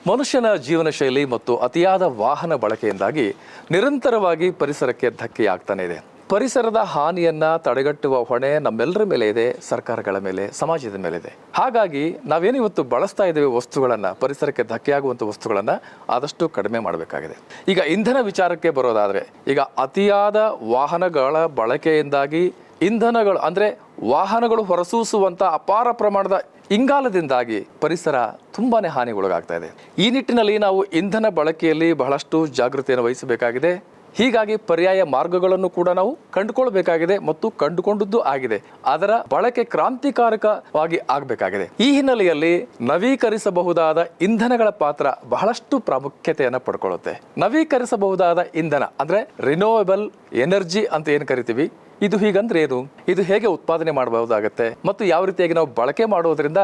ಮನುಷ್ಯನ ಜೀವನ ಶೈಲಿ ಮತ್ತು ಅತಿಯಾದ ವಾಹನ ಬಳಕೆಯಿಂದಾಗಿ ನಿರಂತರವಾಗಿ ಪರಿಸರಕ್ಕೆ ಧಕ್ಕೆಯಾಗ್ತಾನೆ ಇದೆ. ಪರಿಸರದ ಹಾನಿಯನ್ನ ತಡೆಗಟ್ಟುವ ಹೊಣೆ ನಮ್ಮೆಲ್ಲರ ಮೇಲೆ ಇದೆ, ಸರ್ಕಾರಗಳ ಮೇಲೆ, ಸಮಾಜದ ಮೇಲೆ ಇದೆ. ಹಾಗಾಗಿ ನಾವೇನು ಇವತ್ತು ಬಳಸ್ತಾ ಇದ್ದೇವೆ ವಸ್ತುಗಳನ್ನ, ಪರಿಸರಕ್ಕೆ ಧಕ್ಕೆಯಾಗುವಂಥ ವಸ್ತುಗಳನ್ನ ಆದಷ್ಟು ಕಡಿಮೆ ಮಾಡಬೇಕಾಗಿದೆ. ಈಗ ಇಂಧನ ವಿಚಾರಕ್ಕೆ ಬರೋದಾದ್ರೆ, ಈಗ ಅತಿಯಾದ ವಾಹನಗಳ ಬಳಕೆಯಿಂದಾಗಿ ಇಂಧನಗಳು ಅಂದ್ರೆ ವಾಹನಗಳು ಹೊರಸೂಸುವಂತ ಅಪಾರ ಪ್ರಮಾಣದ ಇಂಗಾಲದಿಂದಾಗಿ ಪರಿಸರ ತುಂಬಾನೇ ಹಾನಿಗೊಳಗಾಗ್ತಾ ಇದೆ. ಈ ನಿಟ್ಟಿನಲ್ಲಿ ನಾವು ಇಂಧನ ಬಳಕೆಯಲ್ಲಿ ಬಹಳಷ್ಟು ಜಾಗೃತಿಯನ್ನು ವಹಿಸಬೇಕಾಗಿದೆ. ಹೀಗಾಗಿ ಪರ್ಯಾಯ ಮಾರ್ಗಗಳನ್ನು ಕೂಡ ನಾವು ಕಂಡುಕೊಳ್ಬೇಕಾಗಿದೆ ಮತ್ತು ಕಂಡುಕೊಂಡದ್ದು ಆಗಿದೆ. ಅದರ ಬಳಕೆ ಕ್ರಾಂತಿಕಾರಕವಾಗಿ ಆಗಬೇಕಾಗಿದೆ. ಈ ಹಿನ್ನೆಲೆಯಲ್ಲಿ ನವೀಕರಿಸಬಹುದಾದ ಇಂಧನಗಳ ಪಾತ್ರ ಬಹಳಷ್ಟು ಪ್ರಾಮುಖ್ಯತೆಯನ್ನು ಪಡ್ಕೊಳ್ಳುತ್ತೆ. ನವೀಕರಿಸಬಹುದಾದ ಇಂಧನ ಅಂದ್ರೆ ರಿನೋವೇಬಲ್ ಎನರ್ಜಿ ಅಂತ ಏನು ಕರಿತೀವಿ, ಇದು ಹೀಗಂದ್ರೆ ಏನು, ಇದು ಹೇಗೆ ಉತ್ಪಾದನೆ ಮಾಡಬಹುದಾಗತ್ತೆ ಮತ್ತು ಯಾವ ರೀತಿಯಾಗಿ ನಾವು ಬಳಕೆ ಮಾಡೋದ್ರಿಂದ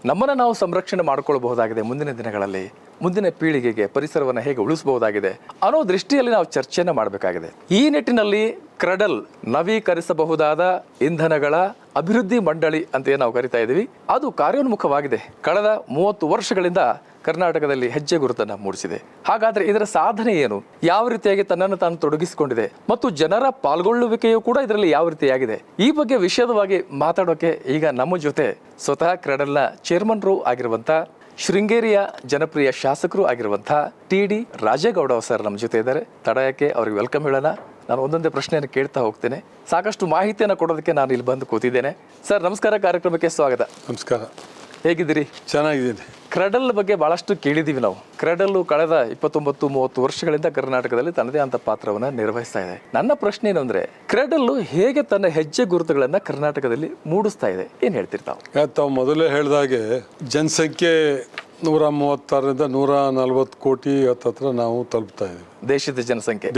ನಮ್ಮನ್ನು ನಾವು ಸಂರಕ್ಷಣೆ ಮಾಡಿಕೊಳ್ಳಬಹುದಾಗಿದೆ, ಮುಂದಿನ ದಿನಗಳಲ್ಲಿ ಮುಂದಿನ ಪೀಳಿಗೆಗೆ ಪರಿಸರವನ್ನು ಹೇಗೆ ಉಳಿಸಬಹುದಾಗಿದೆ ಅನ್ನೋ ದೃಷ್ಟಿಯಲ್ಲಿ ನಾವು ಚರ್ಚೆಯನ್ನು ಮಾಡಬೇಕಾಗಿದೆ. ಈ ನಿಟ್ಟಿನಲ್ಲಿ ಕ್ರೆಡಲ್ ನವೀಕರಿಸಬಹುದಾದ ಇಂಧನಗಳ ಅಭಿವೃದ್ಧಿ ಮಂಡಳಿ ಅಂತ ಏನು ನಾವು ಕರಿತಾ ಇದ್ದೀವಿ, ಅದು ಕಾರ್ಯೋನ್ಮುಖವಾಗಿದೆ. ಕಳೆದ 30 ವರ್ಷಗಳಿಂದ ಕರ್ನಾಟಕದಲ್ಲಿ ಹೆಜ್ಜೆ ಗುರುತನ್ನು ಮೂಡಿಸಿದೆ. ಹಾಗಾದ್ರೆ ಇದರ ಸಾಧನೆ ಏನು, ಯಾವ ರೀತಿಯಾಗಿ ತನ್ನನ್ನು ತಾನು ತೊಡಗಿಸಿಕೊಂಡಿದೆ ಮತ್ತು ಜನರ ಪಾಲ್ಗೊಳ್ಳುವಿಕೆಯೂ ಕೂಡ ಇದರಲ್ಲಿ ಯಾವ ರೀತಿಯಾಗಿದೆ, ಈ ಬಗ್ಗೆ ವಿಷದವಾಗಿ ಮಾತಾಡೋಕೆ ಈಗ ನಮ್ಮ ಜೊತೆ ಸ್ವತಃ ಕ್ರೆಡಲ್ನ ಚೇರ್ಮನ್ರು ಆಗಿರುವಂತ ಶೃಂಗೇರಿಯ ಜನಪ್ರಿಯ ಶಾಸಕರು ಆಗಿರುವಂಥ ಟಿ.ಡಿ. ರಾಜೇಗೌಡ ಸರ್ ನಮ್ಮ ಜೊತೆ ಇದ್ದಾರೆ. ತಡಯಕ್ಕೆ ಅವ್ರಿಗೆ ವೆಲ್ಕಮ್ ಹೇಳೋಣ. ನಾನು ಒಂದೊಂದೇ ಪ್ರಶ್ನೆಯನ್ನು ಕೇಳ್ತಾ ಹೋಗ್ತೇನೆ. ಸಾಕಷ್ಟು ಮಾಹಿತಿಯನ್ನು ಕೊಡೋದಕ್ಕೆ ನಾನು ಇಲ್ಲಿ ಬಂದು ಕೂತಿದ್ದೇನೆ. ಸರ್ ನಮಸ್ಕಾರ, ಕಾರ್ಯಕ್ರಮಕ್ಕೆ ಸ್ವಾಗತ. ನಮಸ್ಕಾರ. ಹೇಗಿದ್ದೀರಿ? ಚೆನ್ನಾಗಿದ್ದೀನಿ. ಕ್ರೆಡಲ್ ಬಗ್ಗೆ ಬಹಳಷ್ಟು ಕೇಳಿದ್ದೀವಿ ನಾವು. ಕ್ರೆಡಲ್ ಕಳೆದ 29-30 ವರ್ಷಗಳಿಂದ ಕರ್ನಾಟಕದಲ್ಲಿ ತನ್ನದೇ ಅಂತ ಪಾತ್ರವನ್ನು ನಿರ್ವಹಿಸ್ತಾ ಇದೆ. ನನ್ನ ಪ್ರಶ್ನೆ ಏನು ಅಂದ್ರೆ, ಕ್ರೆಡಲ್ ಹೇಗೆ ತನ್ನ ಹೆಜ್ಜೆ ಗುರುತುಗಳನ್ನ ಕರ್ನಾಟಕದಲ್ಲಿ ಮೂಡಿಸ್ತಾ ಇದೆ, ಏನ್ ಹೇಳ್ತಿರ್ತಾವ? ತಾವು ಮೊದಲೇ ಹೇಳಿದಾಗೆ ಜನಸಂಖ್ಯೆ 136ರಿಂದ 140 ಕೋಟಿ ಹತ್ತತ್ರ ನಾವು ತಲುಪ್ತಾ ಇದ್ದೀವಿ. ದೇಶದ ಜನಸಂಖ್ಯೆ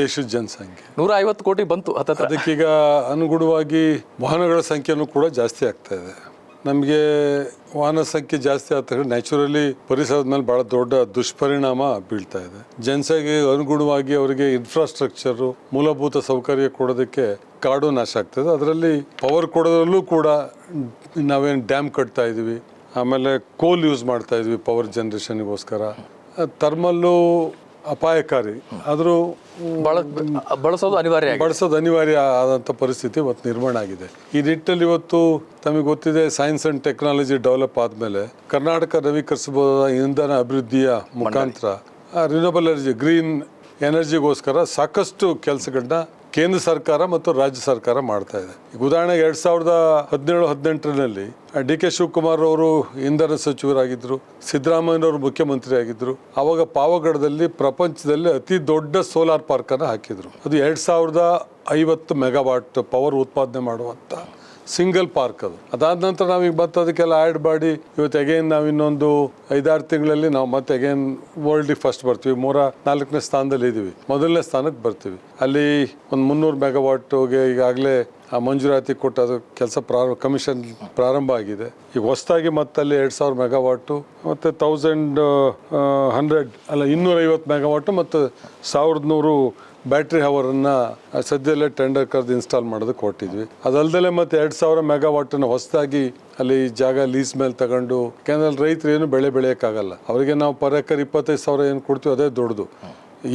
150 ಕೋಟಿ ಬಂತು ಹತ್ತತ್ರ. ಅದಕ್ಕೀಗ ಅನುಗುಣವಾಗಿ ವಾಹನಗಳ ಸಂಖ್ಯೆನೂ ಕೂಡ ಜಾಸ್ತಿ ಆಗ್ತಾ ಇದೆ. ನಮಗೆ ವಾಹನ ಸಂಖ್ಯೆ ಜಾಸ್ತಿ ಆದ ನ್ಯಾಚುರಲಿ ಪರಿಸರದ ಮೇಲೆ ಬಹಳ ದೊಡ್ಡ ದುಷ್ಪರಿಣಾಮ ಬೀಳ್ತಾ ಇದೆ. ಜನಸಂಖ್ಯೆಗೆ ಅನುಗುಣವಾಗಿ ಅವರಿಗೆ ಇನ್ಫ್ರಾಸ್ಟ್ರಕ್ಚರು, ಮೂಲಭೂತ ಸೌಕರ್ಯ ಕೊಡೋದಕ್ಕೆ ಕಾಡು ನಾಶ ಆಗ್ತದೆ. ಅದರಲ್ಲಿ ಪವರ್ ಕೊಡೋದ್ರಲ್ಲೂ ಕೂಡ ನಾವೇನು ಡ್ಯಾಮ್ ಕಟ್ತಾ ಇದೀವಿ, ಆಮೇಲೆ ಕೋಲ್ ಯೂಸ್ ಮಾಡ್ತಾ ಇದ್ವಿ ಪವರ್ ಜನರೇಷನ್ಗೋಸ್ಕರ. ಥರ್ಮಲ್ಲು ಅಪಾಯಕಾರಿ, ಆದರೂ ಬಳಸೋದು ಅನಿವಾರ್ಯ ಆದಂಥ ಪರಿಸ್ಥಿತಿ ಇವತ್ತು ನಿರ್ಮಾಣ ಆಗಿದೆ. ಈ ನಿಟ್ಟಿನಲ್ಲಿ ಇವತ್ತು ತಮಗೆ ಗೊತ್ತಿದೆ, ಸೈನ್ಸ್ ಅಂಡ್ ಟೆಕ್ನಾಲಜಿ ಡೆವಲಪ್ ಆದಮೇಲೆ ಕರ್ನಾಟಕ ನವೀಕರಿಸಬಹುದಾದ ಇಂಧನ ಅಭಿವೃದ್ಧಿಯ ಮುಖಾಂತರ ರಿನ್ಯೂವಬಲ್ ಎನರ್ಜಿ, ಗ್ರೀನ್ ಎನರ್ಜಿಗೋಸ್ಕರ ಸಾಕಷ್ಟು ಕೆಲಸಗಳನ್ನ ಕೇಂದ್ರ ಸರ್ಕಾರ ಮತ್ತು ರಾಜ್ಯ ಸರ್ಕಾರ ಮಾಡ್ತಾ ಇದೆ. ಈಗ ಉದಾಹರಣೆಗೆ 2017-18ರಲ್ಲಿ ಡಿ.ಕೆ. ಶಿವಕುಮಾರ್ ಅವರು ಇಂಧನ ಸಚಿವರಾಗಿದ್ದರು, ಸಿದ್ದರಾಮಯ್ಯನವರು ಮುಖ್ಯಮಂತ್ರಿ ಆಗಿದ್ದರು. ಆವಾಗ ಪಾವಗಡದಲ್ಲಿ ಪ್ರಪಂಚದಲ್ಲಿ ಅತಿ ದೊಡ್ಡ ಸೋಲಾರ್ ಪಾರ್ಕನ್ನು ಹಾಕಿದ್ರು. ಅದು 2050 ಮೆಗಾವಾಟ್ ಪವರ್ ಉತ್ಪಾದನೆ ಮಾಡುವಂಥ ಸಿಂಗಲ್ ಪಾರ್ಕ್ ಅದು. ಅದಾದ ನಂತರ ನಾವೀಗ ಮತ್ತೆ ಅದಕ್ಕೆಲ್ಲ ಆ್ಯಡ್ ಮಾಡಿ ಇವತ್ತು ಅಗೇನ್ ನಾವು ಇನ್ನೊಂದು 5-6 ತಿಂಗಳಲ್ಲಿ ನಾವು ಮತ್ತೆ ಅಗೇನ್ ವರ್ಲ್ಡಿಗೆ ಫಸ್ಟ್ ಬರ್ತೀವಿ. 4ನೇ ಸ್ಥಾನದಲ್ಲಿ ಇದ್ದೀವಿ, ಮೊದಲನೇ ಸ್ಥಾನಕ್ಕೆ ಬರ್ತೀವಿ. ಅಲ್ಲಿ ಒಂದು 300 ಮೆಗಾವಾಟ್ಗೆ ಈಗಾಗಲೇ ಮಂಜೂರಾತಿ ಕೊಟ್ಟು ಅದು ಕೆಲಸ ಕಮಿಷನ್ ಪ್ರಾರಂಭ ಆಗಿದೆ. ಈಗ ಹೊಸದಾಗಿ ಮತ್ತೆ ಅಲ್ಲಿ 2000 ಮೆಗಾವಾಟು ಮತ್ತು 250 ಮೆಗಾವಾಟು ಮತ್ತು 1100 ಬ್ಯಾಟ್ರಿ ಹವರನ್ನು ಸದ್ಯದಲ್ಲೇ ಟೆಂಡರ್ ಕರೆದು ಇನ್ಸ್ಟಾಲ್ ಮಾಡೋದಕ್ಕೆ ಕೊಟ್ಟಿದ್ವಿ. ಅದಲ್ಲದೆ ಮತ್ತೆ 2000 ಮೆಗಾವಾಟನ್ನು ಹೊಸದಾಗಿ ಅಲ್ಲಿ ಜಾಗ ಲೀಸ್ ಮೇಲೆ ತಗೊಂಡು, ಯಾಕಂದ್ರೆ ರೈತರು ಏನು ಬೆಳೆ ಬೆಳೆಯೋಕ್ಕಾಗಲ್ಲ. ಅವರಿಗೆ ನಾವು ಪರ್ ಎಕರ್ 25,000 ಏನು ಕೊಡ್ತೀವಿ ಅದೇ ದೊಡ್ಡದು,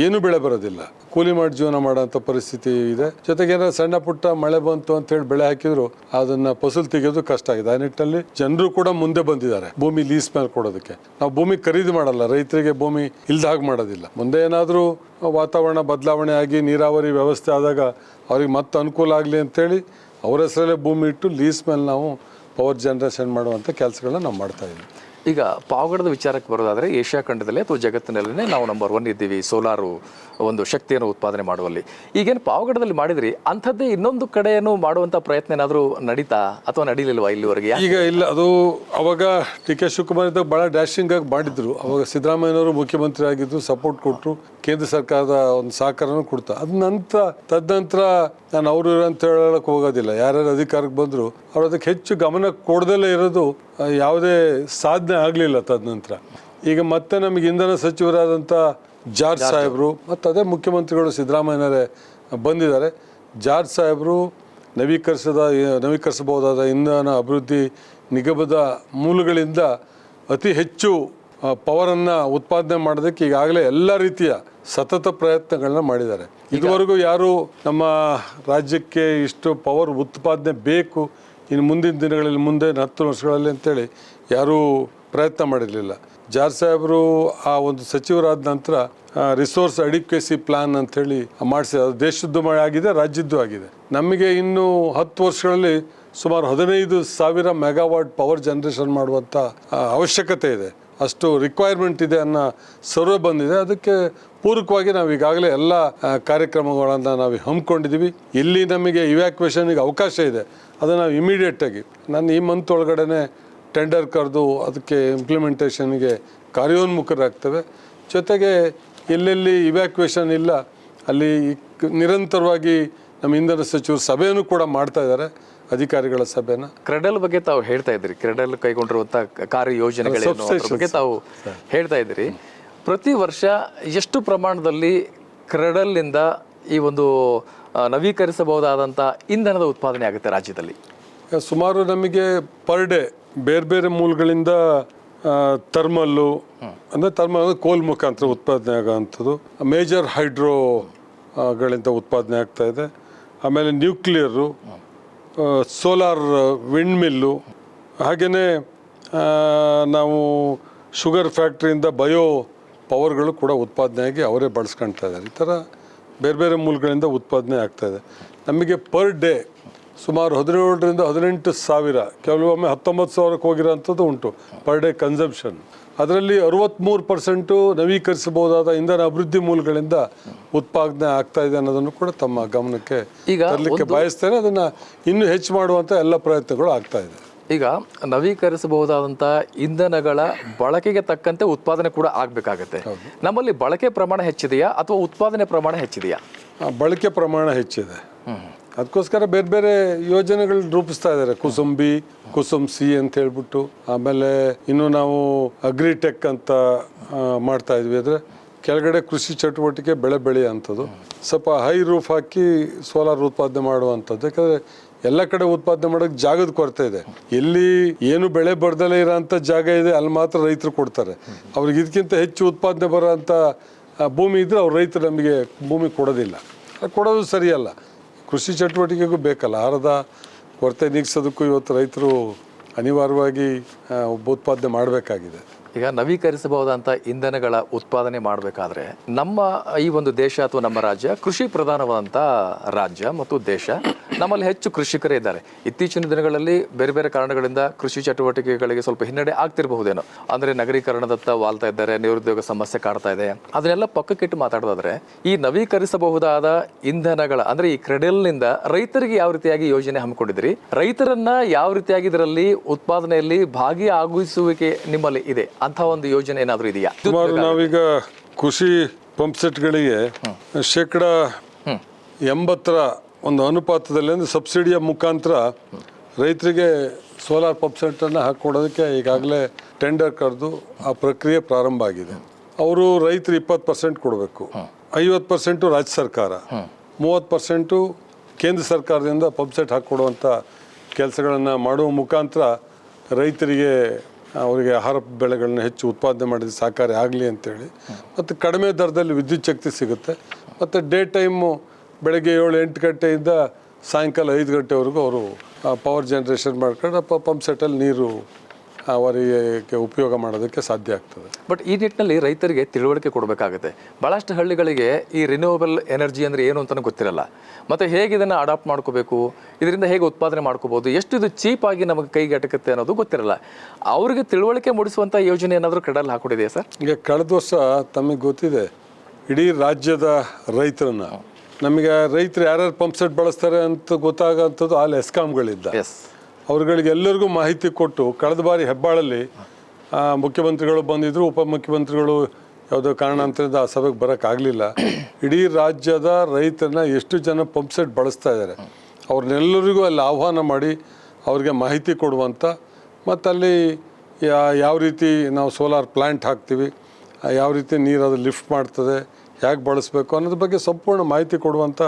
ಏನು ಬೆಳೆ ಬರೋದಿಲ್ಲ, ಕೂಲಿ ಮಾಡಿ ಜೀವನ ಮಾಡೋಂಥ ಪರಿಸ್ಥಿತಿ ಇದೆ. ಜೊತೆಗೆ ಏನಾದ್ರು ಸಣ್ಣ ಪುಟ್ಟ ಮಳೆ ಬಂತು ಅಂತ ಹೇಳಿ ಬೆಳೆ ಹಾಕಿದ್ರು ಅದನ್ನ ಫಸಲು ತೆಗೆಯೋದು ಕಷ್ಟ ಆಗಿದೆ. ಆ ನಿಟ್ಟಿನಲ್ಲಿ ಜನರು ಕೂಡ ಮುಂದೆ ಬಂದಿದ್ದಾರೆ ಭೂಮಿ ಲೀಸ್ ಮೇಲೆ ಕೊಡೋದಕ್ಕೆ. ನಾವು ಭೂಮಿ ಖರೀದಿ ಮಾಡಲ್ಲ, ರೈತರಿಗೆ ಭೂಮಿ ಇಲ್ದ ಹಾಗೆ ಮಾಡೋದಿಲ್ಲ. ಮುಂದೆ ಏನಾದರೂ ವಾತಾವರಣ ಬದಲಾವಣೆ ಆಗಿ ನೀರಾವರಿ ವ್ಯವಸ್ಥೆ ಆದಾಗ ಅವ್ರಿಗೆ ಮತ್ತೆ ಅನುಕೂಲ ಆಗಲಿ ಅಂತೇಳಿ ಅವ್ರ ಹೆಸರಲ್ಲೇ ಭೂಮಿ ಇಟ್ಟು ಲೀಸ್ ಮೇಲೆ ನಾವು ಪವರ್ ಜನರೇಷನ್ ಮಾಡುವಂಥ ಕೆಲಸಗಳನ್ನ ನಾವು ಮಾಡ್ತಾ ಇದ್ದೀವಿ. ಈಗ ಪಾವಗಡದ ವಿಚಾರಕ್ಕೆ ಬರೋದಾದರೆ, ಏಷ್ಯಾ ಖಂಡದಲ್ಲಿ ಅಥವಾ ಜಗತ್ತಿನಲ್ಲೇ ನಾವು ನಂಬರ್ 1 ಇದ್ದೀವಿ ಸೋಲಾರು ಒಂದು ಶಕ್ತಿಯನ್ನು ಉತ್ಪಾದನೆ ಮಾಡುವಲ್ಲಿ. ಈಗೇನು ಪಾವಗಡದಲ್ಲಿ ಮಾಡಿದ್ರಿ, ಅಂಥದ್ದೇ ಇನ್ನೊಂದು ಕಡೆಯನ್ನು ಮಾಡುವಂಥ ಪ್ರಯತ್ನ ಏನಾದರೂ ನಡೀತಾ ಅಥವಾ ನಡೀಲಿಲ್ವಾ ಇಲ್ಲಿವರೆಗೆ? ಈಗ ಇಲ್ಲ, ಅದು ಅವಾಗ ಡಿ.ಕೆ. ಶಿವಕುಮಾರ್ ಇದ್ದಾಗ ಭಾಳ ಡ್ಯಾಶಿಂಗ್ ಆಗಿ ಮಾಡಿದ್ರು. ಅವಾಗ ಸಿದ್ದರಾಮಯ್ಯನವರು ಮುಖ್ಯಮಂತ್ರಿ ಆಗಿದ್ದು, ಸಪೋರ್ಟ್ ಕೊಟ್ಟರು, ಕೇಂದ್ರ ಸರ್ಕಾರದ ಒಂದು ಸಹಕಾರನೂ ಕೊಡ್ತಾ. ತದನಂತರ ನಾನು ಅವರು ಅಂತ ಹೇಳಕ್ಕೆ ಹೋಗೋದಿಲ್ಲ. ಯಾರ್ಯಾರು ಅಧಿಕಾರಕ್ಕೆ ಬಂದರು ಅವ್ರು ಅದಕ್ಕೆ ಹೆಚ್ಚು ಗಮನ ಕೊಡದಲ್ಲೇ ಇರೋದು ಯಾವುದೇ ಸಾಧನೆ ಆಗಲಿಲ್ಲ. ತದನಂತರ ಈಗ ಮತ್ತೆ ನಮಗೆ ಇಂಧನ ಸಚಿವರಾದಂಥ ಜಾರ್ಜ್ ಸಾಹೇಬರು ಮತ್ತು ಅದೇ ಮುಖ್ಯಮಂತ್ರಿಗಳು ಸಿದ್ದರಾಮಯ್ಯನವರೇ ಬಂದಿದ್ದಾರೆ. ಜಾರ್ಜ್ ಸಾಹೇಬರು ನವೀಕರಿಸಬಹುದಾದ ಇಂಧನ ಅಭಿವೃದ್ಧಿ ನಿಗಮದ ಮೂಲಗಳಿಂದ ಅತಿ ಹೆಚ್ಚು ಪವರನ್ನು ಉತ್ಪಾದನೆ ಮಾಡೋದಕ್ಕೆ ಈಗಾಗಲೇ ಎಲ್ಲ ರೀತಿಯ ಸತತ ಪ್ರಯತ್ನಗಳನ್ನ ಮಾಡಿದ್ದಾರೆ. ಇದುವರೆಗೂ ಯಾರು ನಮ್ಮ ರಾಜ್ಯಕ್ಕೆ ಇಷ್ಟು ಪವರ್ ಉತ್ಪಾದನೆ ಬೇಕು ಇನ್ನು ಮುಂದಿನ ದಿನಗಳಲ್ಲಿ ಮುಂದೆ 10 ವರ್ಷಗಳಲ್ಲಿ ಅಂತೇಳಿ ಯಾರೂ ಪ್ರಯತ್ನ ಮಾಡಿರಲಿಲ್ಲ. ಜಾರ್ ಸಾಹೇಬರು ಆ ಒಂದು ಸಚಿವರಾದ ನಂತರ ರಿಸೋರ್ಸ್ ಅಡಿಕ್ವೇಸಿ ಪ್ಲಾನ್ ಅಂತೇಳಿ ಮಾಡಿಸಿ, ಅದು ದೇಶದ್ದು ಆಗಿದೆ, ರಾಜ್ಯದ್ದು ಆಗಿದೆ. ನಮಗೆ ಇನ್ನು 10 ವರ್ಷಗಳಲ್ಲಿ ಸುಮಾರು 15,000 ಮೆಗಾವಾಟ್ ಪವರ್ ಜನರೇಷನ್ ಮಾಡುವಂಥ ಅವಶ್ಯಕತೆ ಇದೆ. ಅಷ್ಟು ರಿಕ್ವೈರ್ಮೆಂಟ್ ಇದೆ ಅನ್ನೋ ಸರ್ವೆ ಬಂದಿದೆ. ಅದಕ್ಕೆ ಪೂರಕವಾಗಿ ನಾವು ಈಗಾಗಲೇ ಎಲ್ಲ ಕಾರ್ಯಕ್ರಮಗಳನ್ನು ನಾವು ಹಮ್ಮಿಕೊಂಡಿದ್ದೀವಿ. ಇಲ್ಲಿ ನಮಗೆ ಇವ್ಯಾಕ್ಯುವೇಷನ್ಗೆ ಅವಕಾಶ ಇದೆ, ಅದನ್ನು ನಾವು ಇಮಿಡಿಯೇಟಾಗಿ ನಾನು ಈ ಮಂತ್ ಒಳಗಡೆ ಟೆಂಡರ್ ಕರೆದು ಅದಕ್ಕೆ ಇಂಪ್ಲಿಮೆಂಟೇಷನ್ಗೆ ಕಾರ್ಯೋನ್ಮುಖರಾಗ್ತವೆ. ಜೊತೆಗೆ ಎಲ್ಲೆಲ್ಲಿ ಇವ್ಯಾಕ್ಯುವೇಷನ್ ಇಲ್ಲ ಅಲ್ಲಿ ನಿರಂತರವಾಗಿ ನಮ್ಮ ಇಂಧನ ಸಚಿವರು ಸಭೆಯನ್ನು ಕೂಡ ಮಾಡ್ತಾ ಇದ್ದಾರೆ, ಅಧಿಕಾರಿಗಳ ಸಭೆನ. ಕ್ರೆಡಲ್ ಬಗ್ಗೆ ತಾವು ಹೇಳ್ತಾ ಇದ್ರಿ, ಕ್ರೆಡಲ್ ಕೈಗೊಂಡಿರುವಂಥ ಕಾರ್ಯ ಯೋಜನೆಗಳ ಬಗ್ಗೆ ತಾವು ಹೇಳ್ತಾ ಇದ್ರಿ. ಪ್ರತಿ ವರ್ಷ ಎಷ್ಟು ಪ್ರಮಾಣದಲ್ಲಿ ಕ್ರೆಡಲ್ನಿಂದ ಈ ಒಂದು ನವೀಕರಿಸಬಹುದಾದಂಥ ಇಂಧನದ ಉತ್ಪಾದನೆ ಆಗುತ್ತೆ ರಾಜ್ಯದಲ್ಲಿ? ಸುಮಾರು ನಮಗೆ ಪರ್ ಡೇ ಬೇರೆ ಬೇರೆ ಮೂಲಗಳಿಂದ ಥರ್ಮಲ್ಲು ಅಂದರೆ ಥರ್ಮಲ್ ಕೋಲ್ ಮುಖಾಂತರ ಉತ್ಪಾದನೆ ಆಗೋವಂಥದ್ದು, ಮೇಜರ್ ಹೈಡ್ರೋಗಳಿಂದ ಉತ್ಪಾದನೆ ಆಗ್ತಾ ಇದೆ. ಆಮೇಲೆ ನ್ಯೂಕ್ಲಿಯರು, ಸೋಲಾರ್ ವಿಂಡ್ ಮಿಲ್ಲು, ಹಾಗೆಯೇ ನಾವು ಶುಗರ್ ಫ್ಯಾಕ್ಟ್ರಿಯಿಂದ ಬಯೋ ಪವರ್ಗಳು ಕೂಡ ಉತ್ಪಾದನೆ ಆಗಿ ಅವರೇ ಬಳಸ್ಕೊಳ್ತಾ ಇದ್ದಾರೆ. ಈ ಥರ ಬೇರೆ ಬೇರೆ ಮೂಲಗಳಿಂದ ಉತ್ಪಾದನೆ ಆಗ್ತಾಯಿದೆ. ನಮಗೆ ಪರ್ ಡೇ ಸುಮಾರು 17,000ರಿಂದ 18,000, ಕೆಲವೊಮ್ಮೆ 19,000ಕ್ಕೆ ಹೋಗಿರೋಂಥದ್ದು ಉಂಟು ಪರ್ ಡೇ ಕನ್ಸಂಪ್ಷನ್. ಅದರಲ್ಲಿ 63% ನವೀಕರಿಸಬಹುದಾದ ಇಂಧನ ಅಭಿವೃದ್ಧಿ ಮೂಲಗಳಿಂದ ಉತ್ಪಾದನೆ ಆಗ್ತಾ ಇದೆ ಅನ್ನೋದನ್ನು ಕೂಡ ತಮ್ಮ ಗಮನಕ್ಕೆ ತರಲಿಕ್ಕೆ ಬಯಸ್ತೇನೆ. ಅದನ್ನು ಇನ್ನೂ ಹೆಚ್ಚು ಮಾಡುವಂಥ ಎಲ್ಲ ಪ್ರಯತ್ನಗಳು ಆಗ್ತಾ ಇದೆ. ಈಗ ನವೀಕರಿಸಬಹುದಾದಂಥ ಇಂಧನಗಳ ಬಳಕೆಗೆ ತಕ್ಕಂತೆ ಉತ್ಪಾದನೆ ಕೂಡ ಆಗಬೇಕಾಗತ್ತೆ. ನಮ್ಮಲ್ಲಿ ಬಳಕೆ ಪ್ರಮಾಣ ಹೆಚ್ಚಿದೆಯಾ ಅಥವಾ ಉತ್ಪಾದನೆ ಪ್ರಮಾಣ ಹೆಚ್ಚಿದೆಯಾ? ಬಳಕೆ ಪ್ರಮಾಣ ಹೆಚ್ಚಿದೆ. ಅದಕ್ಕೋಸ್ಕರ ಬೇರೆ ಬೇರೆ ಯೋಜನೆಗಳು ರೂಪಿಸ್ತಾ ಇದ್ದಾರೆ. ಕುಸುಮ್ ಸಿ ಅಂತ ಹೇಳ್ಬಿಟ್ಟು, ಆಮೇಲೆ ಇನ್ನು ನಾವು ಅಗ್ರಿಟೆಕ್ ಅಂತ ಮಾಡ್ತಾ ಇದ್ವಿ. ಅಂದರೆ ಕೆಳಗಡೆ ಕೃಷಿ ಚಟುವಟಿಕೆ ಬೆಳೆ ಬೆಳೆಯುವಂಥದ್ದು, ಸ್ವಲ್ಪ ಹೈ ರೂಫ್ ಹಾಕಿ ಸೋಲಾರ್ ಉತ್ಪಾದನೆ ಮಾಡುವಂಥದ್ದು. ಯಾಕಂದರೆ ಎಲ್ಲ ಕಡೆ ಉತ್ಪಾದನೆ ಮಾಡೋಕ್ಕೆ ಜಾಗದ ಕೊರತೆ ಇದೆ. ಎಲ್ಲಿ ಏನು ಬೆಳೆ ಬರ್ದಲೇ ಇರೋಂಥ ಜಾಗ ಇದೆ ಅಲ್ಲಿ ಮಾತ್ರ ರೈತರು ಕೊಡ್ತಾರೆ. ಅವ್ರಿಗೆ ಇದಕ್ಕಿಂತ ಹೆಚ್ಚು ಉತ್ಪಾದನೆ ಬರೋಂಥ ಭೂಮಿ ಇದ್ದರೆ ಅವ್ರು ರೈತರು ನಮಗೆ ಭೂಮಿ ಕೊಡೋದಿಲ್ಲ. ಕೊಡೋದು ಸರಿಯಲ್ಲ. ಕೃಷಿ ಚಟುವಟಿಕೆಗೂ ಬೇಕಲ್ಲ, ಆಹಾರದ ಕೊರತೆ ನೀಗಿಸೋದಕ್ಕೂ ಇವತ್ತು ರೈತರು ಅನಿವಾರ್ಯವಾಗಿ ಉತ್ಪಾದನೆ ಮಾಡಬೇಕಾಗಿದೆ. ಈಗ ನವೀಕರಿಸಬಹುದಂಥ ಇಂಧನಗಳ ಉತ್ಪಾದನೆ ಮಾಡಬೇಕಾದ್ರೆ ನಮ್ಮ ಈ ಒಂದು ದೇಶ ಅಥವಾ ನಮ್ಮ ರಾಜ್ಯ ಕೃಷಿ ಪ್ರಧಾನವಾದಂಥ ರಾಜ್ಯ ಮತ್ತು ದೇಶ. ನಮ್ಮಲ್ಲಿ ಹೆಚ್ಚು ಕೃಷಿಕರೇ ಇದ್ದಾರೆ. ಇತ್ತೀಚಿನ ದಿನಗಳಲ್ಲಿ ಬೇರೆ ಬೇರೆ ಕಾರಣಗಳಿಂದ ಕೃಷಿ ಚಟುವಟಿಕೆಗಳಿಗೆ ಸ್ವಲ್ಪ ಹಿನ್ನಡೆ ಆಗ್ತಿರಬಹುದೇನೋ. ಅಂದರೆ ನಗರೀಕರಣದತ್ತ ವಾಲ್ತಾ ಇದ್ದಾರೆ, ನಿರುದ್ಯೋಗ ಸಮಸ್ಯೆ ಕಾಡ್ತಾ ಇದೆ. ಅದನ್ನೆಲ್ಲ ಪಕ್ಕಕ್ಕಿಟ್ಟು ಮಾತಾಡೋದಾದ್ರೆ ಈ ನವೀಕರಿಸಬಹುದಾದ ಇಂಧನಗಳ ಅಂದರೆ ಈ ಕ್ರೆಡಲ್ನಿಂದ ರೈತರಿಗೆ ಯಾವ ರೀತಿಯಾಗಿ ಯೋಜನೆ ಹಮ್ಮಿಕೊಂಡಿದ್ರಿ, ರೈತರನ್ನ ಯಾವ ರೀತಿಯಾಗಿ ಇದರಲ್ಲಿ ಉತ್ಪಾದನೆಯಲ್ಲಿ ಭಾಗಿಯಾಗಿಸುವಿಕೆ ನಿಮ್ಮಲ್ಲಿ ಇದೆ ಅಂತ ಒಂದು ಯೋಜನೆ ಏನಾದರೂ ಇದೆಯಾ? ಸುಮಾರು ನಾವೀಗ ಕೃಷಿ ಪಂಪ್ಸೆಟ್ಗಳಿಗೆ 80% ಒಂದು ಅನುಪಾತದಲ್ಲಿ ಅಂದರೆ ಸಬ್ಸಿಡಿಯ ಮುಖಾಂತರ ರೈತರಿಗೆ ಸೋಲಾರ್ ಪಂಪ್ಸೆಟ್ಟನ್ನು ಹಾಕ್ಕೊಡೋದಕ್ಕೆ ಈಗಾಗಲೇ ಟೆಂಡರ್ ಕರೆದು ಆ ಪ್ರಕ್ರಿಯೆ ಪ್ರಾರಂಭ ಆಗಿದೆ. ಅವರು ರೈತರು 20% ಕೊಡಬೇಕು, 50% ರಾಜ್ಯ ಸರ್ಕಾರ, 30% ಕೇಂದ್ರ ಸರ್ಕಾರದಿಂದ ಪಂಪ್ಸೆಟ್ ಹಾಕ್ಕೊಡುವಂಥ ಕೆಲಸಗಳನ್ನು ಮಾಡುವ ಮುಖಾಂತರ ರೈತರಿಗೆ ಅವರಿಗೆ ಆಹಾರ ಬೆಳೆಗಳನ್ನ ಹೆಚ್ಚು ಉತ್ಪಾದನೆ ಮಾಡಿದ ಸಹಕಾರಿ ಆಗಲಿ ಅಂತೇಳಿ. ಮತ್ತು ಕಡಿಮೆ ದರದಲ್ಲಿ ವಿದ್ಯುತ್ ಶಕ್ತಿ ಸಿಗುತ್ತೆ. ಮತ್ತು ಡೇ ಟೈಮು ಬೆಳಗ್ಗೆ 7-8 ಗಂಟೆಯಿಂದ ಸಾಯಂಕಾಲ 5 ಗಂಟೆವರೆಗೂ ಅವರು ಪವರ್ ಜನ್ರೇಷನ್ ಮಾಡ್ಕೊಂಡು ಪಂಪ್ಸೆಟ್ಟಲ್ಲಿ ನೀರು ಅವರಿಗೆ ಉಪಯೋಗ ಮಾಡೋದಕ್ಕೆ ಸಾಧ್ಯ ಆಗ್ತದೆ. ಬಟ್ ಈ ನಿಟ್ಟಿನಲ್ಲಿ ರೈತರಿಗೆ ತಿಳುವಳಿಕೆ ಕೊಡಬೇಕಾಗುತ್ತೆ. ಭಾಳಷ್ಟು ಹಳ್ಳಿಗಳಿಗೆ ಈ ರಿನ್ಯೂವಬಲ್ ಎನರ್ಜಿ ಅಂದರೆ ಏನು ಅಂತಲೂ ಗೊತ್ತಿರಲ್ಲ. ಮತ್ತು ಹೇಗೆ ಇದನ್ನು ಅಡಾಪ್ಟ್ ಮಾಡ್ಕೋಬೇಕು, ಇದರಿಂದ ಹೇಗೆ ಉತ್ಪಾದನೆ ಮಾಡ್ಕೋಬೋದು, ಎಷ್ಟು ಇದು ಚೀಪಾಗಿ ನಮಗೆ ಕೈಗೆ ಅಟಕುತ್ತೆ ಅನ್ನೋದು ಗೊತ್ತಿರಲ್ಲ. ಅವರಿಗೆ ತಿಳುವಳಿಕೆ ಮೂಡಿಸುವಂಥ ಯೋಜನೆ ಏನಾದರೂ ಕ್ರೆಡಲ್ ಹಾಕೊಂಡಿದೆಯಾ ಸರ್? ಈಗ ಕಳೆದ ವರ್ಷ ತಮಗೆ ಗೊತ್ತಿದೆ, ಇಡೀ ರಾಜ್ಯದ ರೈತರನ್ನ, ನಮಗೆ ರೈತರು ಯಾರ್ಯಾರು ಪಂಪ್ಸೆಟ್ ಬಳಸ್ತಾರೆ ಅಂತ ಗೊತ್ತಾಗೋಂಥದ್ದು ಅಲ್ಲಿ ಎಸ್ಕಾಮ್ಗಳಿದ್ದ ಅವ್ರುಗಳಿಗೆ ಎಲ್ಲರಿಗೂ ಮಾಹಿತಿ ಕೊಟ್ಟು, ಕಳೆದ ಬಾರಿ ಹೆಬ್ಬಾಳಲ್ಲಿ ಮುಖ್ಯಮಂತ್ರಿಗಳು ಬಂದಿದ್ದರು, ಉಪಮುಖ್ಯಮಂತ್ರಿಗಳು ಯಾವುದೋ ಕಾರಣಾಂತರದಿಂದ ಆ ಸಭೆಗೆ ಬರೋಕ್ಕಾಗಲಿಲ್ಲ. ಇಡೀ ರಾಜ್ಯದ ರೈತರನ್ನ ಎಷ್ಟು ಜನ ಪಂಪ್ಸೆಟ್ ಬಳಸ್ತಾ ಇದ್ದಾರೆ ಅವ್ರನ್ನೆಲ್ಲರಿಗೂ ಅಲ್ಲಿ ಆಹ್ವಾನ ಮಾಡಿ ಅವ್ರಿಗೆ ಮಾಹಿತಿ ಕೊಡುವಂಥ, ಮತ್ತು ಅಲ್ಲಿ ಯಾವ ರೀತಿ ನಾವು ಸೋಲಾರ್ ಪ್ಲ್ಯಾಂಟ್ ಹಾಕ್ತೀವಿ, ಯಾವ ರೀತಿ ನೀರು ಅದು ಲಿಫ್ಟ್ ಮಾಡ್ತದೆ, ಹೇಗೆ ಬಳಸಬೇಕು ಅನ್ನೋದ್ರ ಬಗ್ಗೆ ಸಂಪೂರ್ಣ ಮಾಹಿತಿ ಕೊಡುವಂಥ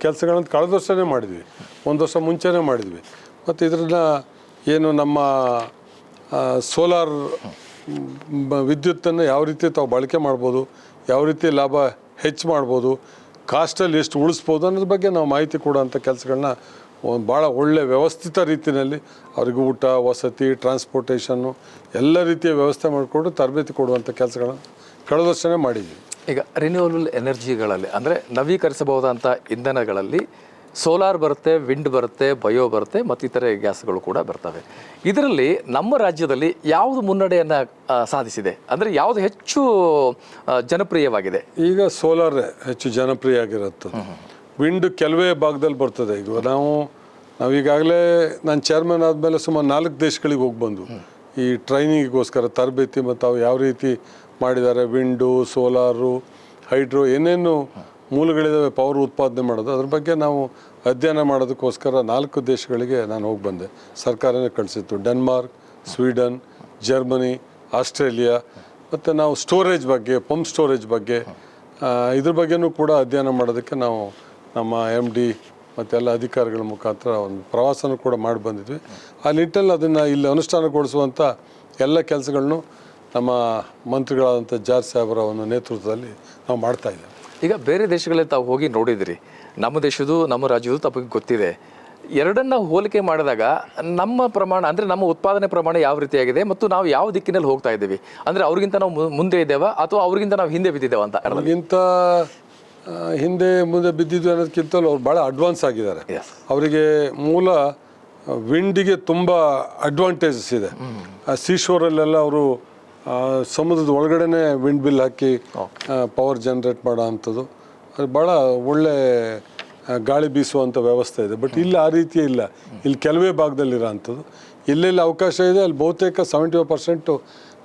ಕೆಲಸಗಳನ್ನು ಕಳೆದ ವರ್ಷವೇ ಮಾಡಿದ್ವಿ, 1 ವರ್ಷ ಮುಂಚೆನೇ ಮಾಡಿದ್ವಿ. ಮತ್ತು ಇದನ್ನು ಏನು ನಮ್ಮ ಸೋಲಾರ್ ವಿದ್ಯುತ್ತನ್ನು ಯಾವ ರೀತಿ ತಾವು ಬಳಕೆ ಮಾಡ್ಬೋದು, ಯಾವ ರೀತಿ ಲಾಭ ಹೆಚ್ಚು ಮಾಡ್ಬೋದು, ಕಾಸ್ಟಲ್ಲಿ ಎಷ್ಟು ಉಳಿಸ್ಬೋದು ಅನ್ನೋದ್ರ ಬಗ್ಗೆ ನಾವು ಮಾಹಿತಿ ಕೊಡೋಂಥ ಕೆಲಸಗಳನ್ನ ಭಾಳ ಒಳ್ಳೆ ವ್ಯವಸ್ಥಿತ ರೀತಿಯಲ್ಲಿ ಅವ್ರಿಗೆ ಊಟ, ವಸತಿ, ಟ್ರಾನ್ಸ್ಪೋರ್ಟೇಷನ್ನು ಎಲ್ಲ ರೀತಿಯ ವ್ಯವಸ್ಥೆ ಮಾಡಿಕೊಂಡು ತರಬೇತಿ ಕೊಡುವಂಥ ಕೆಲಸಗಳನ್ನ ಕಳೆದ ವರ್ಷನೇ ಮಾಡಿದ್ವಿ. ಈಗ ರಿನ್ಯೂವಬಲ್ ಎನರ್ಜಿಗಳಲ್ಲಿ ಅಂದರೆ ನವೀಕರಿಸಬಹುದಂಥ ಇಂಧನಗಳಲ್ಲಿ ಸೋಲಾರ್ ಬರುತ್ತೆ, ವಿಂಡ್ ಬರುತ್ತೆ, ಬಯೋ ಬರುತ್ತೆ ಮತ್ತು ಇತರೆ ಗ್ಯಾಸ್ಗಳು ಕೂಡ ಬರ್ತವೆ. ಇದರಲ್ಲಿ ನಮ್ಮ ರಾಜ್ಯದಲ್ಲಿ ಯಾವುದು ಮುನ್ನಡೆಯನ್ನು ಸಾಧಿಸಿದೆ, ಅಂದರೆ ಯಾವುದು ಹೆಚ್ಚು ಜನಪ್ರಿಯವಾಗಿದೆ? ಈಗ ಸೋಲಾರ್ ಹೆಚ್ಚು ಜನಪ್ರಿಯ ಆಗಿರುತ್ತದೆ. ವಿಂಡ್ ಕೆಲವೇ ಭಾಗದಲ್ಲಿ ಬರ್ತದೆ. ಈಗ ನಾವೀಗಾಗಲೇ ನಾನು ಚೇರ್ಮನ್ ಆದಮೇಲೆ ಸುಮಾರು 4 ದೇಶಗಳಿಗೆ ಹೋಗಿ ಬಂದು ಈ ಟ್ರೈನಿಂಗಿಗೋಸ್ಕರ ತರಬೇತಿ ಮತ್ತು ಅವು ಯಾವ ರೀತಿ ಮಾಡಿದ್ದಾರೆ, ವಿಂಡು, ಸೋಲಾರು, ಹೈಡ್ರೋ ಏನೇನು ಮೂಲಗಳಿದ್ದಾವೆ ಪವರ್ ಉತ್ಪಾದನೆ ಮಾಡೋದು, ಅದ್ರ ಬಗ್ಗೆ ನಾವು ಅಧ್ಯಯನ ಮಾಡೋದಕ್ಕೋಸ್ಕರ 4 ದೇಶಗಳಿಗೆ ನಾನು ಹೋಗಿ ಬಂದೆ. ಸರ್ಕಾರನೇ ಕಳಿಸಿತ್ತು. Denmark, Sweden, Germany, Australia. ಮತ್ತು ನಾವು ಸ್ಟೋರೇಜ್ ಬಗ್ಗೆ, ಪಂಪ್ ಸ್ಟೋರೇಜ್ ಬಗ್ಗೆ, ಇದ್ರ ಬಗ್ಗೆನೂ ಕೂಡ ಅಧ್ಯಯನ ಮಾಡೋದಕ್ಕೆ ನಾವು ನಮ್ಮ MD ಮತ್ತೆಲ್ಲ ಅಧಿಕಾರಿಗಳ ಮುಖಾಂತರ ಒಂದು ಪ್ರವಾಸನೂ ಕೂಡ ಮಾಡಿ ಬಂದಿದ್ವಿ. ಆ ನಿಟ್ಟಲ್ಲಿ ಅದನ್ನು ಇಲ್ಲಿ ಅನುಷ್ಠಾನಗೊಳಿಸುವಂಥ ಎಲ್ಲ ಕೆಲಸಗಳನ್ನು ನಮ್ಮ ಮಂತ್ರಿಗಳಾದಂಥ ಜಾರ್ಜ್ ಸಾಹೇಬರ ಒಂದು ನೇತೃತ್ವದಲ್ಲಿ ನಾವು ಮಾಡ್ತಾಯಿದ್ದೇವೆ. ಈಗ ಬೇರೆ ದೇಶಗಳಲ್ಲಿ ತಾವು ಹೋಗಿ ನೋಡಿದಿರಿ, ನಮ್ಮ ದೇಶದ್ದು ನಮ್ಮ ರಾಜ್ಯದ್ದು ತಮಗೆ ಗೊತ್ತಿದೆ. ಎರಡನ್ನ ಹೋಲಿಕೆ ಮಾಡಿದಾಗ ನಮ್ಮ ಪ್ರಮಾಣ ಅಂದರೆ ನಮ್ಮ ಉತ್ಪಾದನೆ ಪ್ರಮಾಣ ಯಾವ ರೀತಿಯಾಗಿದೆ ಮತ್ತು ನಾವು ಯಾವ ದಿಕ್ಕಿನಲ್ಲಿ ಹೋಗ್ತಾ ಇದ್ದೀವಿ, ಅಂದರೆ ಅವ್ರಿಗಿಂತ ನಾವು ಮುಂದೆ ಇದ್ದೇವಾ ಅಥವಾ ಅವ್ರಿಗಿಂತ ನಾವು ಹಿಂದೆ ಬಿದ್ದಿದ್ದೇವೆ ಅಂತ? ಅವ್ರಿಗಿಂತ ಹಿಂದೆ ಮುಂದೆ ಬಿದ್ದಿದ್ವಿ ಅನ್ನೋದಕ್ಕಿಂತ ಅವ್ರು ಭಾಳ ಅಡ್ವಾನ್ಸ್ ಆಗಿದ್ದಾರೆ. ಅವರಿಗೆ ಮೂಲ ವಿಂಡಿಗೆ ತುಂಬ ಅಡ್ವಾಂಟೇಜಸ್ ಇದೆ. ಆ ಸೀಶೋರಲ್ಲೆಲ್ಲ ಅವರು ಸಮುದ್ರದ ಒಳಗಡೆನೆ ವಿಂಡ್ ಬಿಲ್ ಹಾಕಿ ಪವರ್ ಜನ್ರೇಟ್ ಮಾಡೋ ಅಂಥದ್ದು, ಅದು ಭಾಳ ಒಳ್ಳೆ ಗಾಳಿ ಬೀಸುವಂಥ ವ್ಯವಸ್ಥೆ ಇದೆ. ಬಟ್ ಇಲ್ಲಿ ಆ ರೀತಿ ಇಲ್ಲ. ಇಲ್ಲಿ ಕೆಲವೇ ಭಾಗದಲ್ಲಿರೋ ಅಂಥದ್ದು. ಎಲ್ಲೆಲ್ಲಿ ಅವಕಾಶ ಇದೆ ಅಲ್ಲಿ ಬಹುತೇಕ 75%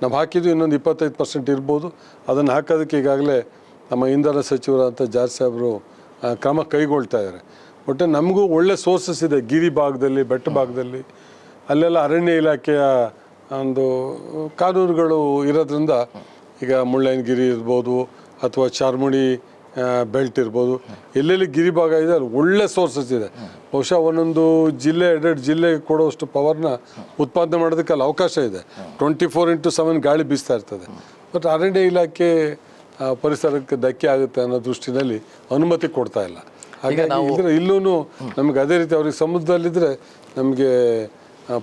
ನಾವು ಹಾಕಿದ್ದು, ಇನ್ನೊಂದು 25% ಇರ್ಬೋದು. ಅದನ್ನು ಹಾಕೋದಕ್ಕೆ ಈಗಾಗಲೇ ನಮ್ಮ ಇಂಧನ ಸಚಿವರಾದಂಥ ಜಾರ್ಜ್ ಸಾಹೇಬರು ಕ್ರಮ ಕೈಗೊಳ್ತಾ ಇದ್ದಾರೆ. ಬಟ್ ನಮಗೂ ಒಳ್ಳೆ ಸೋರ್ಸಸ್ ಇದೆ. ಗಿರಿ ಭಾಗದಲ್ಲಿ, ಬೆಟ್ಟ ಭಾಗದಲ್ಲಿ ಅಲ್ಲೆಲ್ಲ ಅರಣ್ಯ ಇಲಾಖೆಯ ಒಂದು ಕಾನೂನುಗಳು ಇರೋದ್ರಿಂದ, ಈಗ ಮುಳ್ಳಯ್ಯನಗಿರಿ ಇರ್ಬೋದು ಅಥವಾ ಚಾರ್ಮುಡಿ ಬೆಲ್ಟ್ ಇರ್ಬೋದು, ಎಲ್ಲೆಲ್ಲಿ ಗಿರಿ ಭಾಗ ಇದೆ ಅಲ್ಲಿ ಒಳ್ಳೆ ಸೋರ್ಸಸ್ ಇದೆ. ಬಹುಶಃ ಒಂದೊಂದು ಜಿಲ್ಲೆ 2 ಜಿಲ್ಲೆಗೆ ಕೊಡುವಷ್ಟು ಪವರ್ನ ಉತ್ಪಾದನೆ ಮಾಡೋದಕ್ಕೆ ಅಲ್ಲಿ ಅವಕಾಶ ಇದೆ. 24x7 ಗಾಳಿ ಬೀಸ್ತಾ ಇರ್ತದೆ. ಬಟ್ ಅರಣ್ಯ ಇಲಾಖೆ ಪರಿಸರಕ್ಕೆ ಧಕ್ಕೆ ಆಗುತ್ತೆ ಅನ್ನೋ ದೃಷ್ಟಿನಲ್ಲಿ ಅನುಮತಿ ಕೊಡ್ತಾ ಇಲ್ಲ. ಹಾಗಾಗಿ ಇಲ್ಲೂ ನಮಗೆ ಅದೇ ರೀತಿ ಅವ್ರಿಗೆ ಸಮುದ್ರದಲ್ಲಿದ್ದರೆ ನಮಗೆ